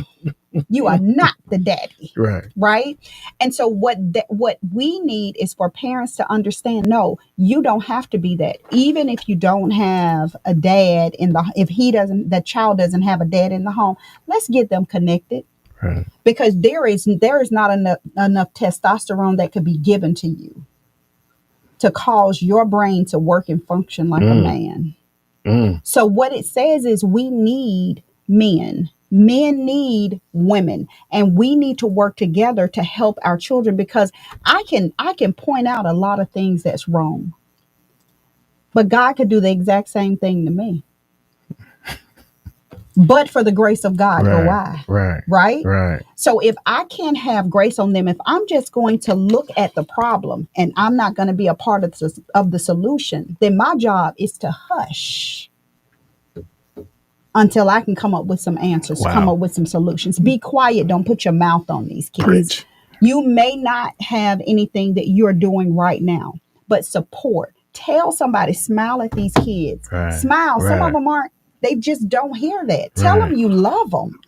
You are not the daddy. Right. And so what we need is for parents to understand, no, you don't have to be that. Even if you don't have a dad the child doesn't have a dad in the home, let's get them connected. Because there is not enough testosterone that could be given to you to cause your brain to work and function like a man. So what it says is we need men. Men need women, and we need to work together to help our children, because I can point out a lot of things that's wrong, but God could do the exact same thing to me. But for the grace of God, go I. Right. So if I can't have grace on them, if I'm just going to look at the problem and I'm not going to be a part of the solution, then my job is to hush until I can come up with some answers, come up with some solutions. Be quiet. Don't put your mouth on these kids. Preach. You may not have anything that you're doing right now, but support. Tell somebody, smile at these kids. Smile. Some of them aren't. They just don't hear that. Tell them you love them.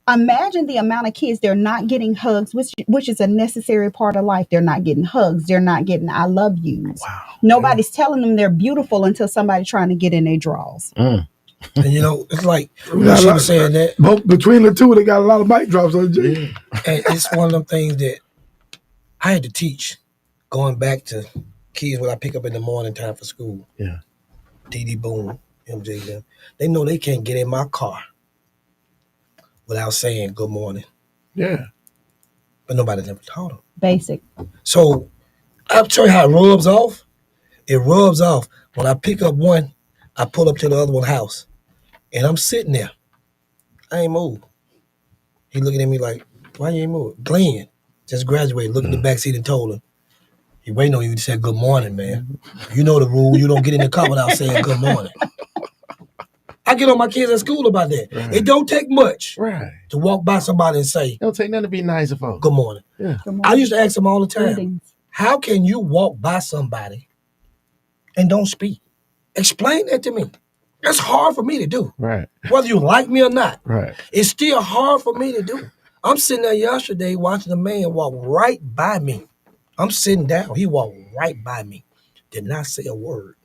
Imagine the amount of kids, they're not getting hugs, which is a necessary part of life. They're not getting hugs. They're not getting I love yous. Nobody's telling them they're beautiful until somebody's trying to get in their drawers. And it's like she was saying that. Both between the two, they got a lot of mic drops on G. And it's one of them things that I had to teach, going back to kids when I pick up in the morning time for school. DD Boom, MJ, them. They know they can't get in my car without saying good morning. But nobody's ever taught them. Basic. So I'll tell you how it rubs off. It rubs off. When I pick up one, I pull up to the other one's house. And I'm sitting there. I ain't moved. He looking at me like, why you ain't moved? Glenn just graduated, looked in the backseat and told him, he waiting on you to say good morning, man. You know the rule. You don't get in the car without saying good morning. I get on my kids at school about that. It don't take much to walk by somebody and say, it don't take nothing to be nice for good morning. Good morning. I used to ask them all the time, how can you walk by somebody and don't speak? Explain that to me. That's hard for me to do. Whether you like me or not. It's still hard for me to do. I'm sitting there yesterday watching a man walk right by me. I'm sitting down. He walked right by me. Did not say a word.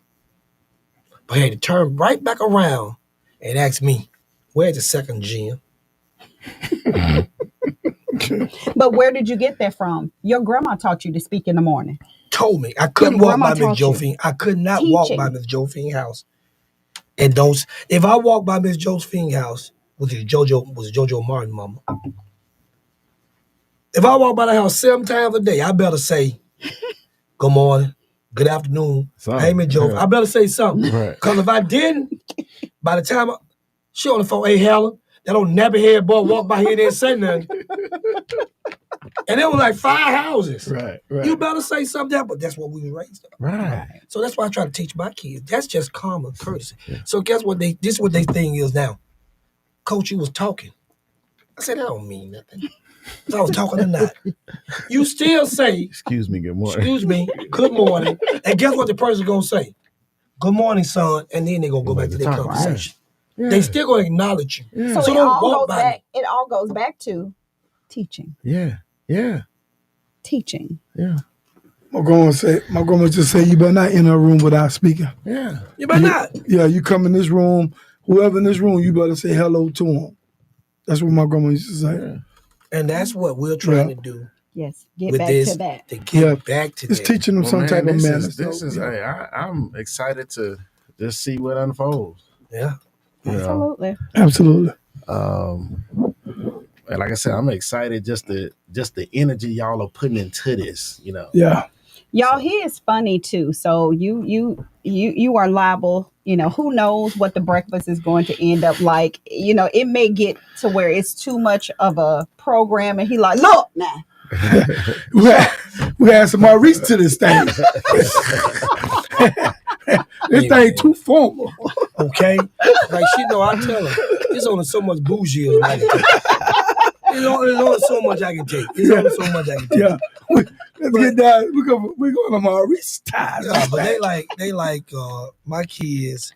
But he had to turn right back around and ask me, where's the second gym? But where did you get that from? Your grandma taught you to speak in the morning. Told me. I couldn't walk by Miss Josephine. I could not walk by Miss Josephine's house. And if I walk by Miss Josephine's house was it JoJo Martin mama. If I walk by the house 7 times a day, I better say, good morning, good afternoon, hey, Miss Joe. Yeah. I better say something. Because if I didn't, by the time she on the phone, hey, Helen, that old nappy head boy walked by here and didn't say nothing. And it was like 5 houses. Right. You better say something, but that's what we were raised on. Right. So that's why I try to teach my kids. That's just common courtesy. Yeah. So guess what this is what their thing is now. Coach, you was talking. I said, that don't mean nothing. So I was talking or not. You still say, excuse me, good morning. Excuse me, good morning. And guess what the person's gonna say? Good morning, son. And then they're gonna go back to their conversation. Yeah. They still gonna acknowledge you. Yeah. So it all goes back to teaching. Yeah. Yeah. Teaching. Yeah. My grandma just say, you better not enter a room without speaking. Yeah. You better not. Yeah, you come in this room, whoever in this room, you better say hello to them. That's what my grandma used to say. Yeah. And that's what we're trying to do. Yes, get back to that. To get back to it's that. teaching them some type of manners. Hey, I'm excited to just see what unfolds. Yeah. Absolutely. Absolutely. And like I said, I'm excited just the energy y'all are putting into this, you know. Yeah. Y'all, he is funny too. So you are liable, you know, who knows what the breakfast is going to end up like. You know, it may get to where it's too much of a program and he like, look now. we had some Maurice to this thing. This thing too formal. Okay? Like she know I tell her, there's only so much bougie as I can take. There's only so much I can take. There's only so much I can take. Yeah. Let's get down. We're going to Maurice time. Yeah, but they like my kids,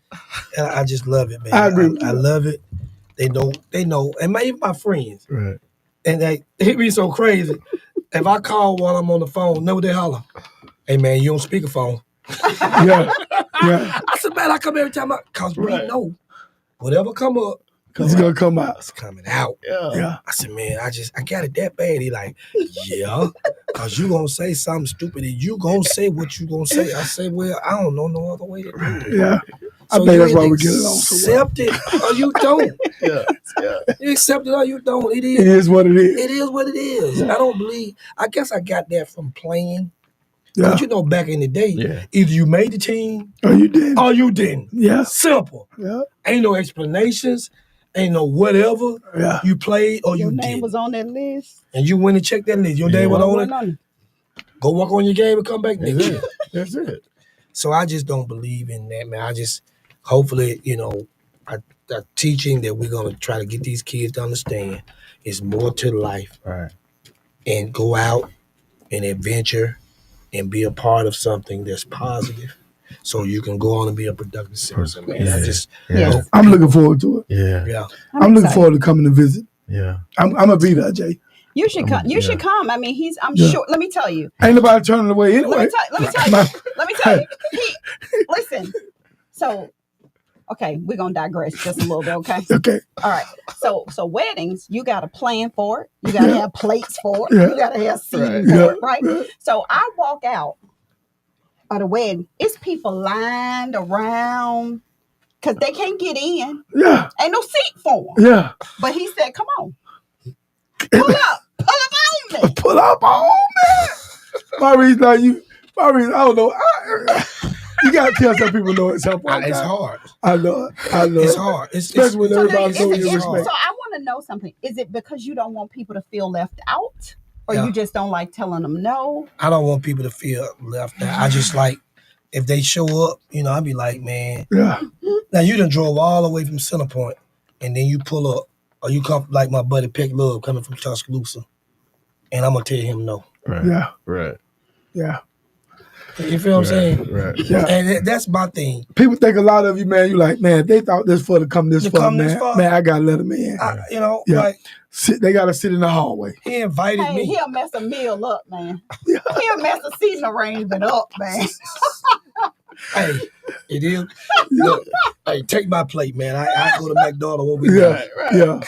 and I just love it, man. I agree. I love it. They know, and even my friends. Right. And it be so crazy. If I call while I'm on the phone, know they holler, hey man, you on speakerphone. Yeah. I said, man, I come every time because we know whatever come up, it's gonna come out. It's coming out. Yeah. I said, man, I got it that bad. He like, yeah, because you gonna say something stupid and you gonna say what you gonna say. I say, well, I don't know no other way to do it. Yeah. So I think that's why we get along so well. Accept it or you don't. Yeah. You accept it or you don't. It is what it is. It is what it is. I guess I got that from playing. Yeah. But you know, back in the day, either you made the team or you didn't. Yeah. Simple. Yeah. Ain't no explanations. Ain't no whatever. Yeah. You played or your you name didn't. was on that list. And you went and checked that list. Your name was on it. Go walk on your game and come back next year. That's it. So I just don't believe in that, man. Hopefully, you know, the teaching that we're going to try to get these kids to understand is more to life. Right. And go out and adventure and be a part of something that's positive so you can go on and be a productive citizen, man. I'm looking forward to it. Yeah. I'm looking forward to coming to visit. Yeah. I'm going to be there, Jay. You should come. You should come. I mean, I'm sure. Let me tell you. Ain't nobody turning away anyway. Let me tell you. Listen. So, okay, we're gonna digress just a little bit. Okay. Okay. All right. So weddings, you got to plan for it. You got to have plates for it. You got to have seating for it, right? So I walk out at a wedding. It's people lined around because they can't get in. Yeah. Ain't no seat for them. Yeah. But he said, "Come on, pull up on me." Pull up on me. Maurice, I don't know. You gotta tell some people know it's helpful. It's hard. I know it. It's hard. Especially when everybody's showing you respect. So I want to know something. Is it because you don't want people to feel left out? Or you just don't like telling them no? I don't want people to feel left out. I just like, if they show up, you know, I'd be like, man. Yeah. Now you done drove all the way from Centerpoint and then you pull up, or you come like my buddy Peck Love coming from Tuscaloosa, and I'm going to tell him no. Right. Yeah. Right. Yeah. You feel what I'm saying? Right. Yeah. And that's my thing. People think a lot of you, man. You like, man, they thought this for to come this far, man. Man, I gotta let them in. You know, like they gotta sit in the hallway. He invited me. He'll mess a meal up, man. He'll mess a seating arrangement up, man. Hey, it is. Look, hey, take my plate, man. I go to McDonald's when we Yeah.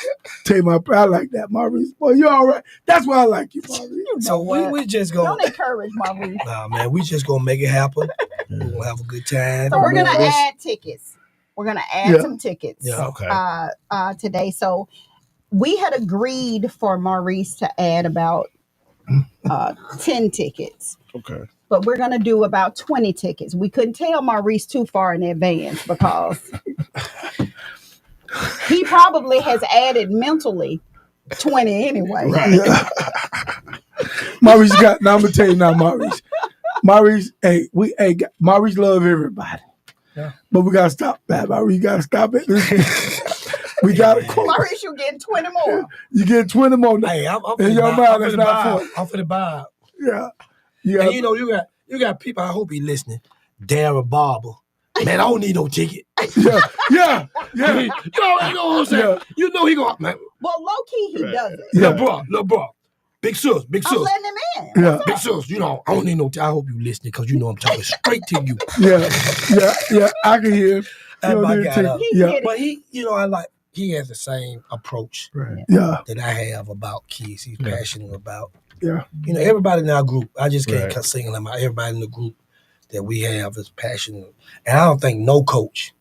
Take my plate. I like that, Maurice. Boy, you all right. That's why I like you, Maurice. So we just gonna don't encourage Maurice. Nah, man, we just gonna make it happen. We're gonna have a good time. So we're gonna add tickets. We're going to add some tickets today. So we had agreed for Maurice to add about 10 tickets. Okay. But we're going to do about 20 tickets. We couldn't tell Maurice too far in advance because he probably has added mentally 20 anyway. Right. Yeah. Maurice got, now I'm going to tell you now, Maurice, Maurice love everybody. Yeah. But we got to stop that, Maurice. You got to stop it. We got to quote. Maurice, you getting 20 more. You get 20 more. Hey, I'm in your mind, that's not I'm finna buy. Yeah. And you know, you got people, I hope he listening. Darren Barber. Man, I don't need no ticket. Yeah. You know what I'm saying? Yeah. You know he gonna, man. Well, low key, he does it. Little bro. Big sis. I'm letting him in. Yeah. Big sis, you know, I don't need no I hope you listening because you know I'm talking straight to you. Yeah. I can hear him. That's my guy. But he has the same approach that I have about kids. He's passionate about. Yeah. You know, everybody in our group, I just can't single them out. Everybody in the group that we have is passionate. And I don't think no coach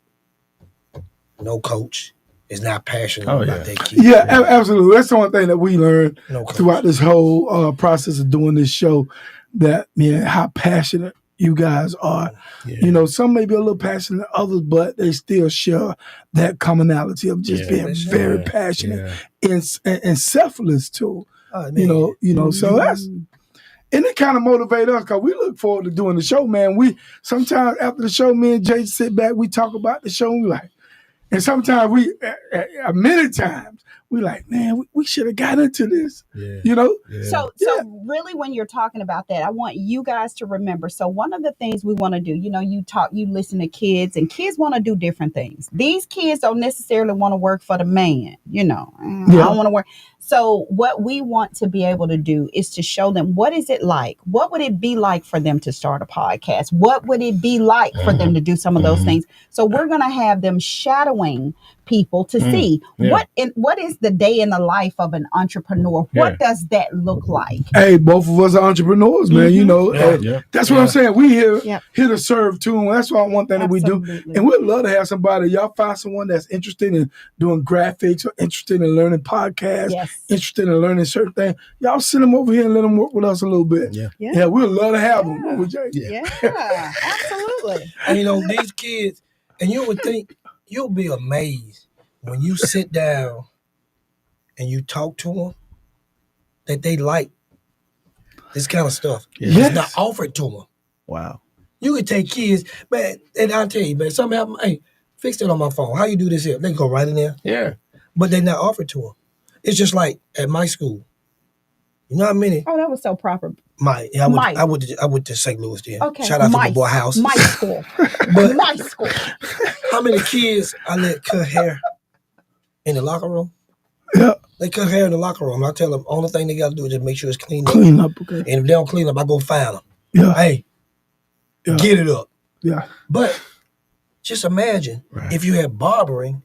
is not passionate about their kids. Yeah, absolutely. That's the one thing that we learned throughout this whole process of doing this show, that, man, how passionate you guys are. Yeah. You know, some may be a little passionate than others, but they still share that commonality of just being very passionate and selfless too. You know, so that's, and it kind of motivates us because we look forward to doing the show, man. We sometimes after the show, me and Jay sit back, we talk about the show, and we like, and sometimes many times, we like, man, we should have got into this, you know? Yeah. So really when you're talking about that, I want you guys to remember. So one of the things we want to do, you know, you listen to kids, and kids want to do different things. These kids don't necessarily want to work for the man, you know. I don't want to work. So what we want to be able to do is to show them, what is it like? What would it be like for them to start a podcast? What would it be like for them to do some of those things? So we're going to have them shadowing people to see what is the day in the life of an entrepreneur. What does that look like? Hey, both of us are entrepreneurs, man. You know, that's what I'm saying. We here to serve too. And that's one thing that we do. And we'd love to have somebody. Y'all find someone that's interested in doing graphics or interested in learning podcasts, interested in learning certain things. Y'all send them over here and let them work with us a little bit. Yeah, we'd love to have them. Yeah, absolutely. And you know, these kids, and you would think, you'll be amazed when you sit down and you talk to them that they like this kind of stuff. It's not offered to them. Wow. You could take kids, man, and I'll tell you, man, something happen, hey, fix that on my phone. How you do this here? They go right in there. Yeah. But they're not offered to them. It's just like at my school. You know how many? Oh, that was so proper. I went to St. Louis then. Okay. Shout out to my boy House. My school. But my school. How many kids I let cut hair in the locker room? Yeah. They cut hair in the locker room. I tell them, only thing they got to do is just make sure it's clean up. Clean up, okay. And if they don't clean up, I go find them. Yeah. Hey, get it up. Yeah. But just imagine if you had barbering,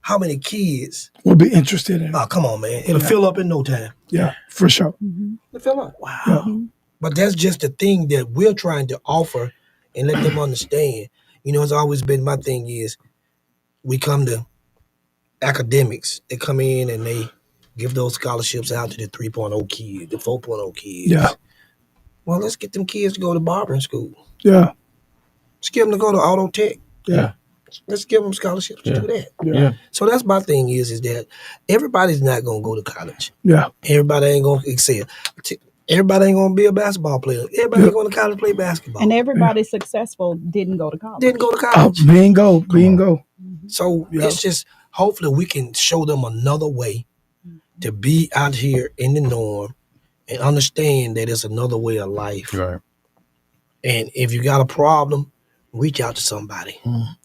how many kids would be interested in it? Oh, come on, man. It'll fill up in no time. Yeah, for sure. It'll fill up. Wow. But that's just the thing that we're trying to offer and let them understand. You know, it's always been my thing is we come to academics. They come in and they give those scholarships out to the 3.0 kids, the 4.0 kids. Yeah. Well, let's get them kids to go to barbering school. Yeah. Let's get them to go to auto tech. Yeah. Let's give them scholarships to do that. Yeah. So that's my thing is that everybody's not going to go to college. Yeah. Everybody ain't going to excel. Everybody ain't going to be a basketball player. Everybody ain't going to college play basketball. And everybody successful didn't go to college. Bingo. So it's just, hopefully we can show them another way to be out here in the norm and understand that it's another way of life. Right. And if you got a problem, reach out to somebody.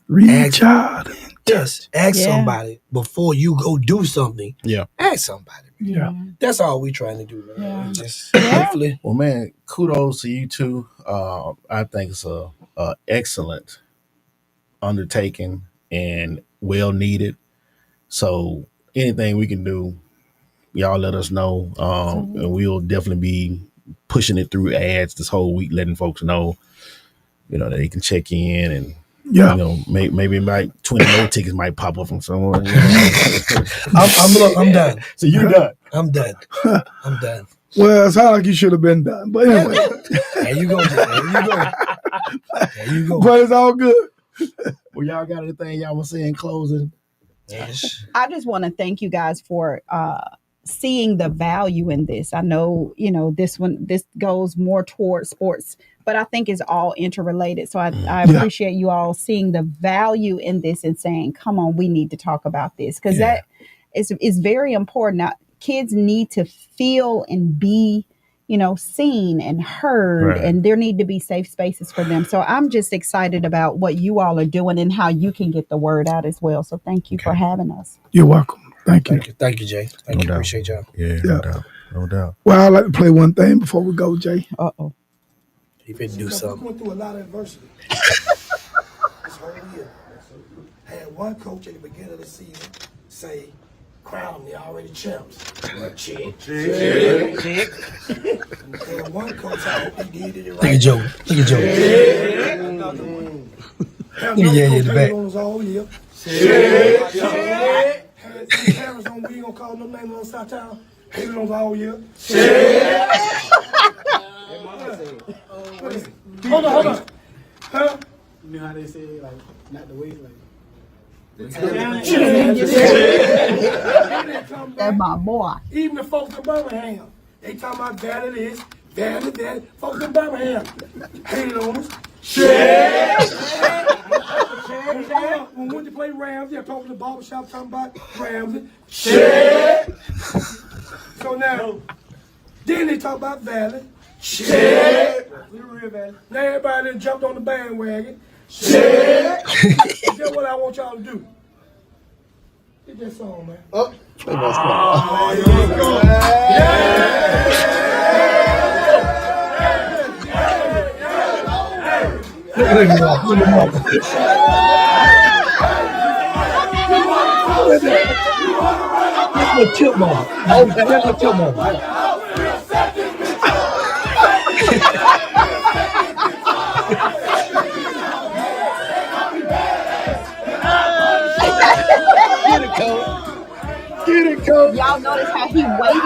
Reach out. Yes, ask somebody before you go do something. Yeah. Ask somebody. Yeah. That's all we trying to do, man. Yeah. Just hopefully. Well, man, kudos to you two. I think it's a excellent undertaking and well needed. So anything we can do, y'all let us know. And we'll definitely be pushing it through ads this whole week, letting folks know, you know, that they can check in and Yeah. You know, maybe like 20 more tickets might pop up from someone. You know? I'm done. So you done? I'm done. I'm done. Well, it sounds like you should have been done. But anyway. There you go. There you go. There you go. But it's all good. Well, y'all got anything y'all want to say in closing? Yes. I just want to thank you guys for seeing the value in this. I know, this goes more towards sports, but I think it's all interrelated. So I appreciate you all seeing the value in this and saying, come on, we need to talk about this, because that is very important. Now, kids need to feel and be, seen and heard, and there need to be safe spaces for them. So I'm just excited about what you all are doing and how you can get the word out as well. So thank you for having us. You're welcome. Thank you. Thank you, Jay. Thank you. Appreciate y'all. Yeah, no doubt. No doubt. Well, I'd like to play one thing before we go, Jay. Uh-oh. You better do something. We went through a lot of adversity. This whole year. Had one coach at the beginning of the season say, crown them, they already champs. Check. And one coach, I hope he did it right. Look at Joe. Look at Joe. Look at in the back. All year. Had some parents on, we ain't gonna call no name on South Town. Hated on all year. Hold on. Huh? You know how they say, like, not the waist, like. That's my boy. Even the folks in Birmingham, they talking about value this, value that. Folks in Birmingham hated on us. When we went to play Ramsey, I talked to the barbershop talking about Ramsey. So now, then they talk about Valley. Now everybody done jumped on the bandwagon. That's what I want y'all to do. Get that song, man. Oh, That's a chipmunk. That's a chipmunk. Get it, Coach. Y'all notice how he waited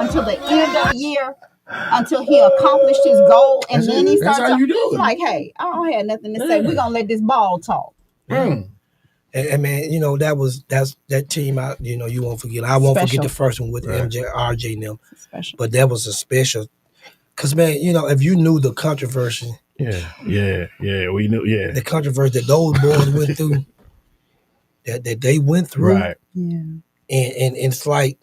until the end of the year until he accomplished his goal, and then he starts. That's how you do it. Like, hey, I don't have nothing to say. We're gonna let this ball talk. And man, that's that team. You won't forget. I won't forget the first one with MJ, RJ, and them. Special. But that was a special. Cause man, if you knew the controversy. We knew. The controversy that those boys went through. That they went through. Right. Yeah. And it's like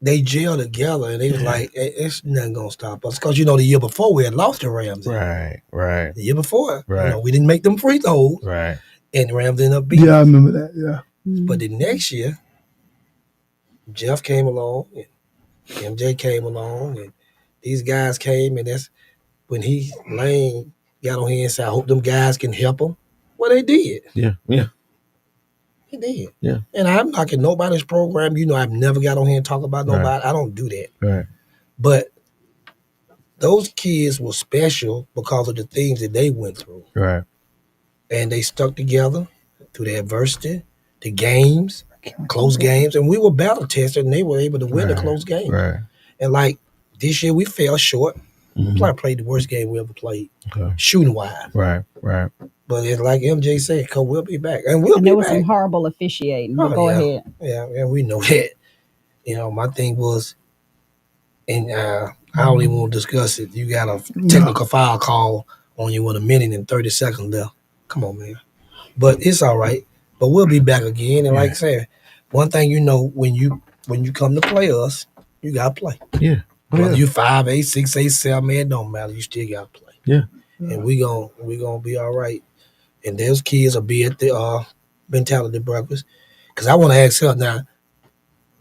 they gelled together, and they was like, it's nothing gonna stop us. Cause the year before we had lost to Rams. Right. The year before, right. We didn't make them free throws. Right. And the Rams ended up beating. Yeah, I remember that. Yeah. But the next year, Jeff came along, and MJ came along, and these guys came, and that's when Lane got on here and said, I hope them guys can help them. Well, they did. Yeah. He did. Yeah. And I'm knocking nobody's program. I've never got on here and talk about nobody. Right. I don't do that. Right. But those kids were special because of the things that they went through. Right. And they stuck together through the adversity, the games, close games. And we were battle tested, and they were able to win the close game. Right. And like this year, we fell short. Mm-hmm. We probably played the worst game we ever played, shooting wise. Right. But it's like MJ said, "Cause we'll be back, and we'll be there was back." some horrible officiating. But go ahead. Yeah, and we know that. My thing was, and I don't even want to discuss it. You got a technical foul call on you with 1 minute and 30 seconds left. Come on, man. But it's all right. But we'll be back again. And like I said, one thing when you come to play us, you gotta play. Yeah. Whether you 5'8", 6'8", 7, man, it don't matter. You still gotta play. Yeah. And we gonna be all right. And those kids will be at the mentality breakfast. Cause I want to ask her now.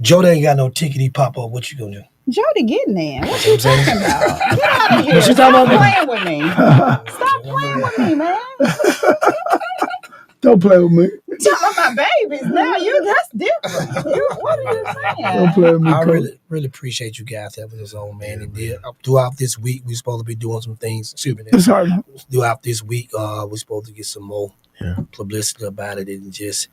Joe ain't got no ticket. He pop up. What you gonna do? Jody getting there. What you talking about? Get out of here. What she talking about? Stop playing with me. Stop playing with me, man. Don't play with me. talking about babies now. That's different. What are you saying? Don't play with me, I Coach. really appreciate you guys having us on, man. And throughout this week, we're supposed to be doing some things. Excuse me. It's hard. Throughout this week, we're supposed to get some more publicity about it, and just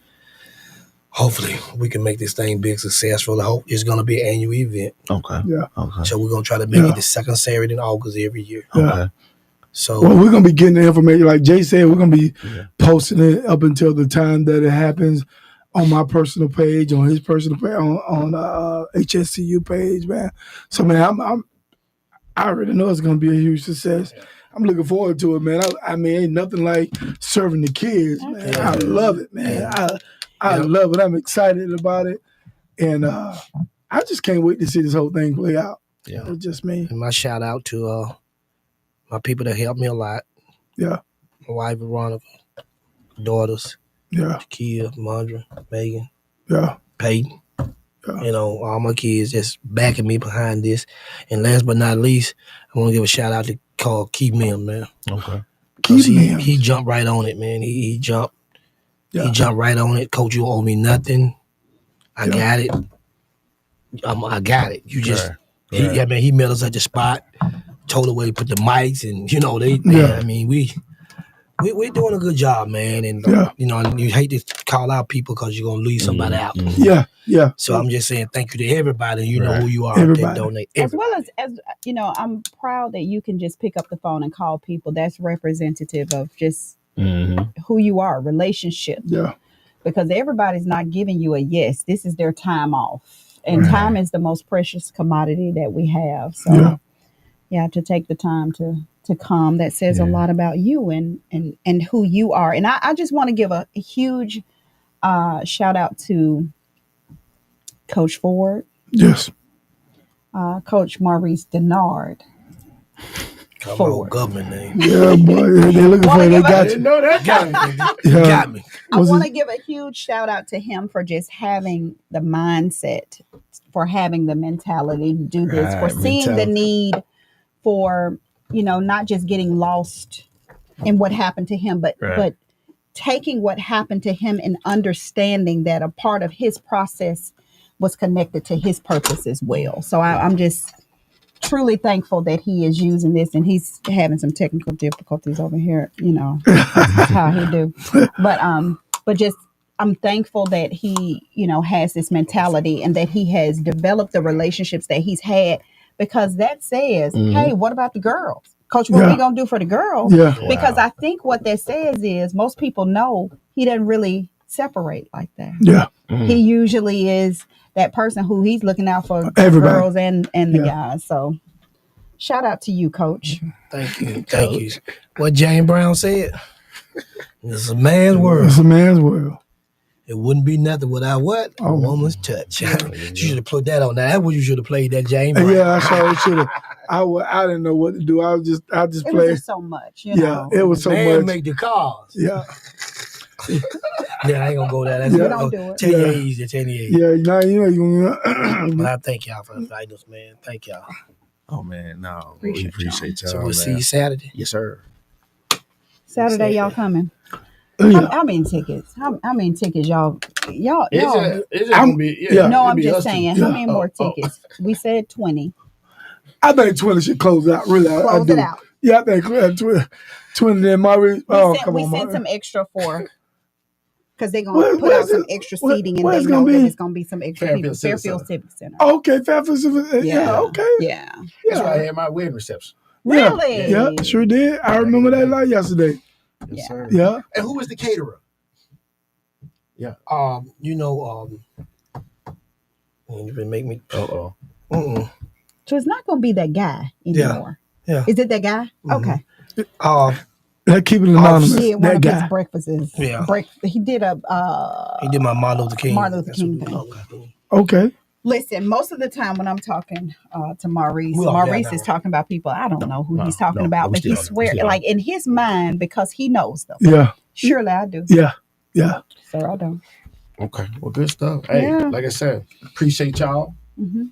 hopefully we can make this thing big successful. I hope it's going to be an annual event. Okay. Yeah. Okay. So we're going to try to make it the second Saturday in August every year. Okay. So Well, we're gonna be getting the information. Like Jay said, we're gonna be posting it up until the time that it happens on my personal page, on his personal page, on HSCU page, man. So man, I already know it's gonna be a huge success. I'm looking forward to it, man. I mean, ain't nothing like serving the kids, man. I love it, man. I love it. I'm excited about it, and I just can't wait to see this whole thing play out. Yeah, it's just me. And my shout out to my people that helped me a lot. Yeah. My wife, Veronica, daughters. Yeah. Kia, Mondra, Megan. Yeah. Peyton. Yeah. You know, all my kids just backing me behind this. And last but not least, I want to give a shout out to Key Mim, man. Okay. He jumped right on it, man. He jumped. Yeah. He jumped right on it. Coach, you owe me nothing. I got it. I got it. You just, he met us at the spot. Told her where he put the mics, and you know I mean, we're doing a good job, man. And you know, you hate to call out people because you're gonna leave somebody out. Yeah. So I'm just saying thank you to everybody. You know who you are. Everybody. That donate. As well as you know, I'm proud that you can just pick up the phone and call people. That's representative of just who you are, relationship. Yeah. Because everybody's not giving you a yes. This is their time off, and time is the most precious commodity that we have. So. Yeah, to take the time to come, that says a lot about you and who you are. And I just want to give a huge shout out to Coach Ford. Yes. Coach Maurice Denard. Ford. Government name. Yeah, boy. They're looking for it. They got you. know that got me. I want to give a huge shout out to him for just having the mindset, for having the mentality to do this, for seeing the need, for, you know, not just getting lost in what happened to him, but taking what happened to him and understanding that a part of his process was connected to his purpose as well. So I'm just truly thankful that he is using this, and he's having some technical difficulties over here, you know. That's how he do. But just I'm thankful that he, you know, has this mentality and that he has developed the relationships that he's had. Because that says, hey, what about the girls? Coach, what are we going to do for the girls? Yeah. Because I think what that says is most people know he doesn't really separate like that. Yeah. He usually is that person who he's looking out for Everybody. girls and the guys. So shout out to you, Coach. Thank you. Thank you. What James Brown said, it's a man's world. It's a man's world. It wouldn't be nothing without what? A woman's touch. You should have put that on that. That's what you should have played that, James. Yeah, I sure should have. I didn't know what to do. I just it played. was just so much, you know. Yeah, it was so Man much. make the cars. Yeah. Yeah, I ain't gonna go there. That's don't do it. 10 years, 10 years. Yeah, now you know you. But I thank y'all for inviting us, man. Thank y'all. Oh man, no, we appreciate y'all. So we'll see man. you Saturday. Yes, sir. Saturday, y'all coming. How many tickets? How many tickets y'all? Is it gonna be? No, I'm it'll be just us two. saying. How many more tickets? We said 20. I think 20 should close out. Really, I Close do. it out. Yeah, I think 20. Then Maurice. We sent some extra for. Because they're going to put out some extra seating, and they know that it's going to be some extra people. Fairfield Civic Center. Okay, Fairfield Civic Center. Yeah, okay. Yeah. That's why I had my wedding reception. Really? Yeah, sure did. I remember that like yesterday. Yes, sir. Yeah. And who was the caterer? You know, you been make me. So it's not going to be that guy anymore. Yeah. Is it that guy? Okay. Keep it anonymous. Yeah, one that of guy. his breakfasts. Yeah. He did a. He did my Martin Luther King. Martin Luther King thing. Okay. Listen, most of the time when I'm talking to Maurice, We all Maurice got is that. talking about people I don't know who he's talking about, but he swear like in his mind because he knows them. Yeah. Surely I do. Yeah. Yeah. Sir, I don't. Okay. Well, good stuff. Hey, like I said, appreciate y'all. Mm-hmm.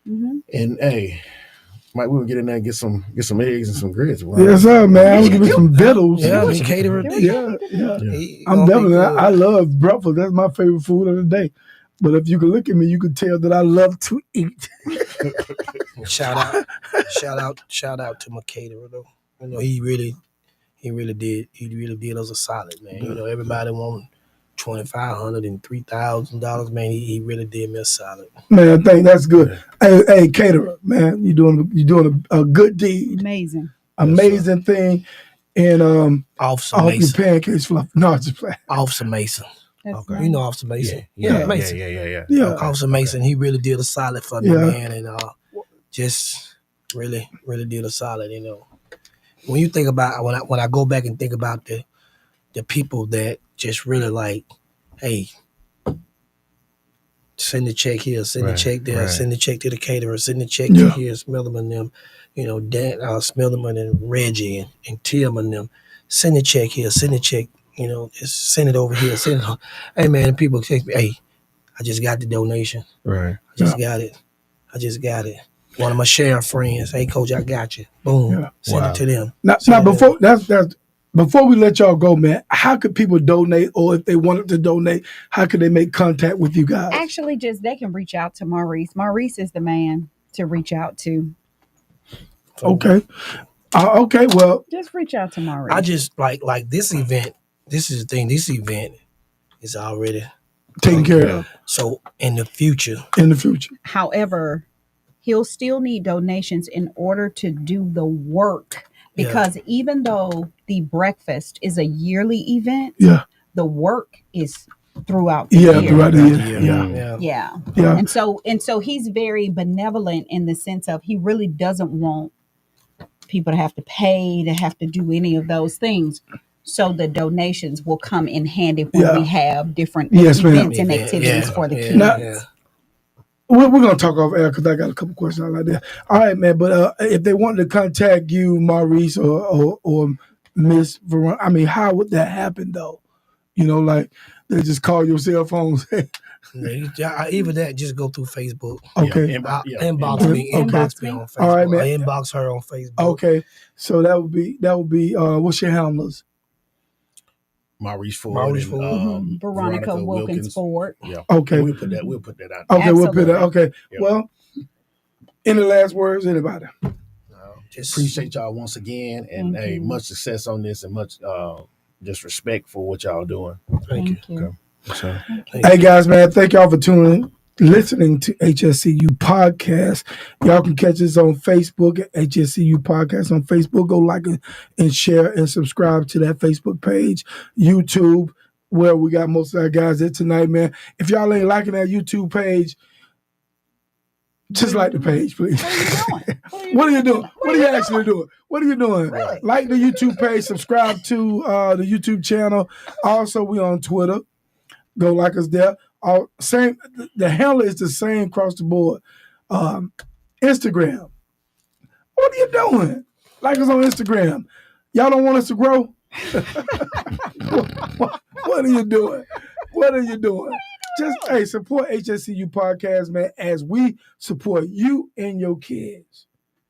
Mm-hmm. And hey, Mike, we'll get in there and get some eggs and some grits. Right? Yes, sir, man. I'm gonna give me some vittles. Yeah, the caterer. Yeah. I'm definitely. I love breakfast. That's my favorite food of the day. But if you can look at me, you can tell that I love to eat. Shout out to my caterer though. You know, he really did us a solid, man. You know, everybody want $2,500 and $3,000, man. He really did me a solid. Man, I think that's good. Hey, caterer, man, you doing a good deed. Amazing thing. And Officer off Mason. your pancakes fluff. No, just playing. Officer Mason. Okay. You know Officer Mason. Yeah. Mason. Yeah. Officer Mason, he really did a solid for me, man, and just really did a solid, you know. When you think about when I go back and think about the people that just really like, hey, send the check here, send the check there, send the check to the caterer, send the check to here, Smillerman and them, you know, Dan, Smillerman and Reggie and Tim and them, send the check here, send the check, you know, just send it over here, send it. Hey man, people text me, hey, I just got the donation. Right. I just got it. One of my sheriff friends, hey coach, I got you. Boom. Send it to them. Now before before we let y'all go, man, how could people donate, or if they wanted to donate, how could they make contact with you guys? Actually, they can reach out to Maurice. Maurice is the man to reach out to. Okay. Okay, well. Just reach out to Maurice. I just like this event, this is the thing, this event is already taken care of. So in the future. However, he'll still need donations in order to do the work. Because even though the breakfast is a yearly event, the work is throughout the year. Throughout the year. Yeah. And so he's very benevolent in the sense of he really doesn't want people to have to pay, to have to do any of those things. So the donations will come in handy when we have different events and activities for the kids. We're going to talk off air because I got a couple questions like that. All right, man. But if they wanted to contact you, Maurice, or Miss Veronica, I mean, how would that happen, though? You know, like they just call your cell phones. Even that, just go through Facebook. Okay. Inbox me on Facebook. All right, man. I inbox her on Facebook. Okay. So that would be what's your handlers? Maurice Ford. And, Veronica Wilkins Ford. Yeah. Okay. We'll put that out. Okay, we'll put that. Okay. Yeah. Well, any last words, anybody? Just appreciate y'all once again, and hey, much success on this, and much just respect for what y'all doing. Thank you. Okay. Hey guys, man, thank y'all for listening to HSCU Podcast. Y'all can catch us on Facebook at HSCU Podcast on Facebook. Go like and share and subscribe to that Facebook page. YouTube, where we got most of our guys at tonight, man. If y'all ain't liking that YouTube page, just like the page, please. What are you doing? What are you actually doing? What are you doing? Really? Like the YouTube page, subscribe to the YouTube channel. Also, we on Twitter. Go like us there. Same. The handle is the same across the board. Instagram. What are you doing? Like us on Instagram. Y'all don't want us to grow? What are you doing? What are you doing? Just support HSCU Podcast, man, as we support you and your kids.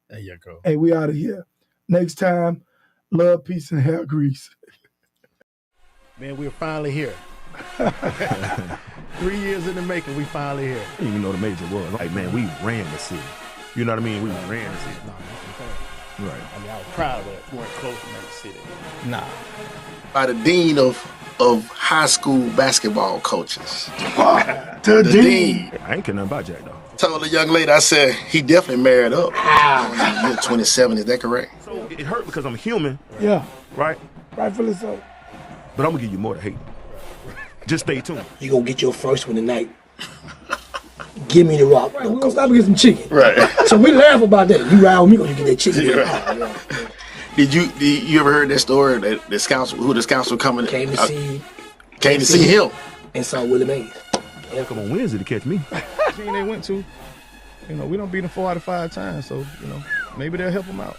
There you go. Hey, we out of here. Next time, love, peace, and hair grease. Man, we're finally here. 3 years in the making, we finally here. You know the major was like, man, we ran the city. You know what I mean? We ran the city. Right. I mean, I was proud of that. We weren't close to make the city. Nah. By the dean of high school basketball coaches. The dean. I ain't care nothing about Jack though. Told the young lady, I said, he definitely married up. You're 27, is that correct? So it hurt because I'm human. Yeah. Right? Rightfully so. But I'm gonna give you more to hate. Just stay tuned. You gonna get your first one tonight. Give me the rock. Right, we're gonna stop and get some chicken. Right. So we laugh about that. You ride with me, gonna get that chicken. Yeah. Did you ever heard that story that the scouts were coming? Came to see him. And saw Willie Mays. Yeah, come on Wednesday to catch me. Team they went to, we don't beat them 4 out of 5 times, so maybe they'll help them out.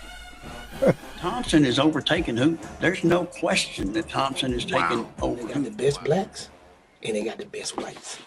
Thompson is overtaking who? There's no question that Thompson is taking over. They got the best blacks and they got the best whites.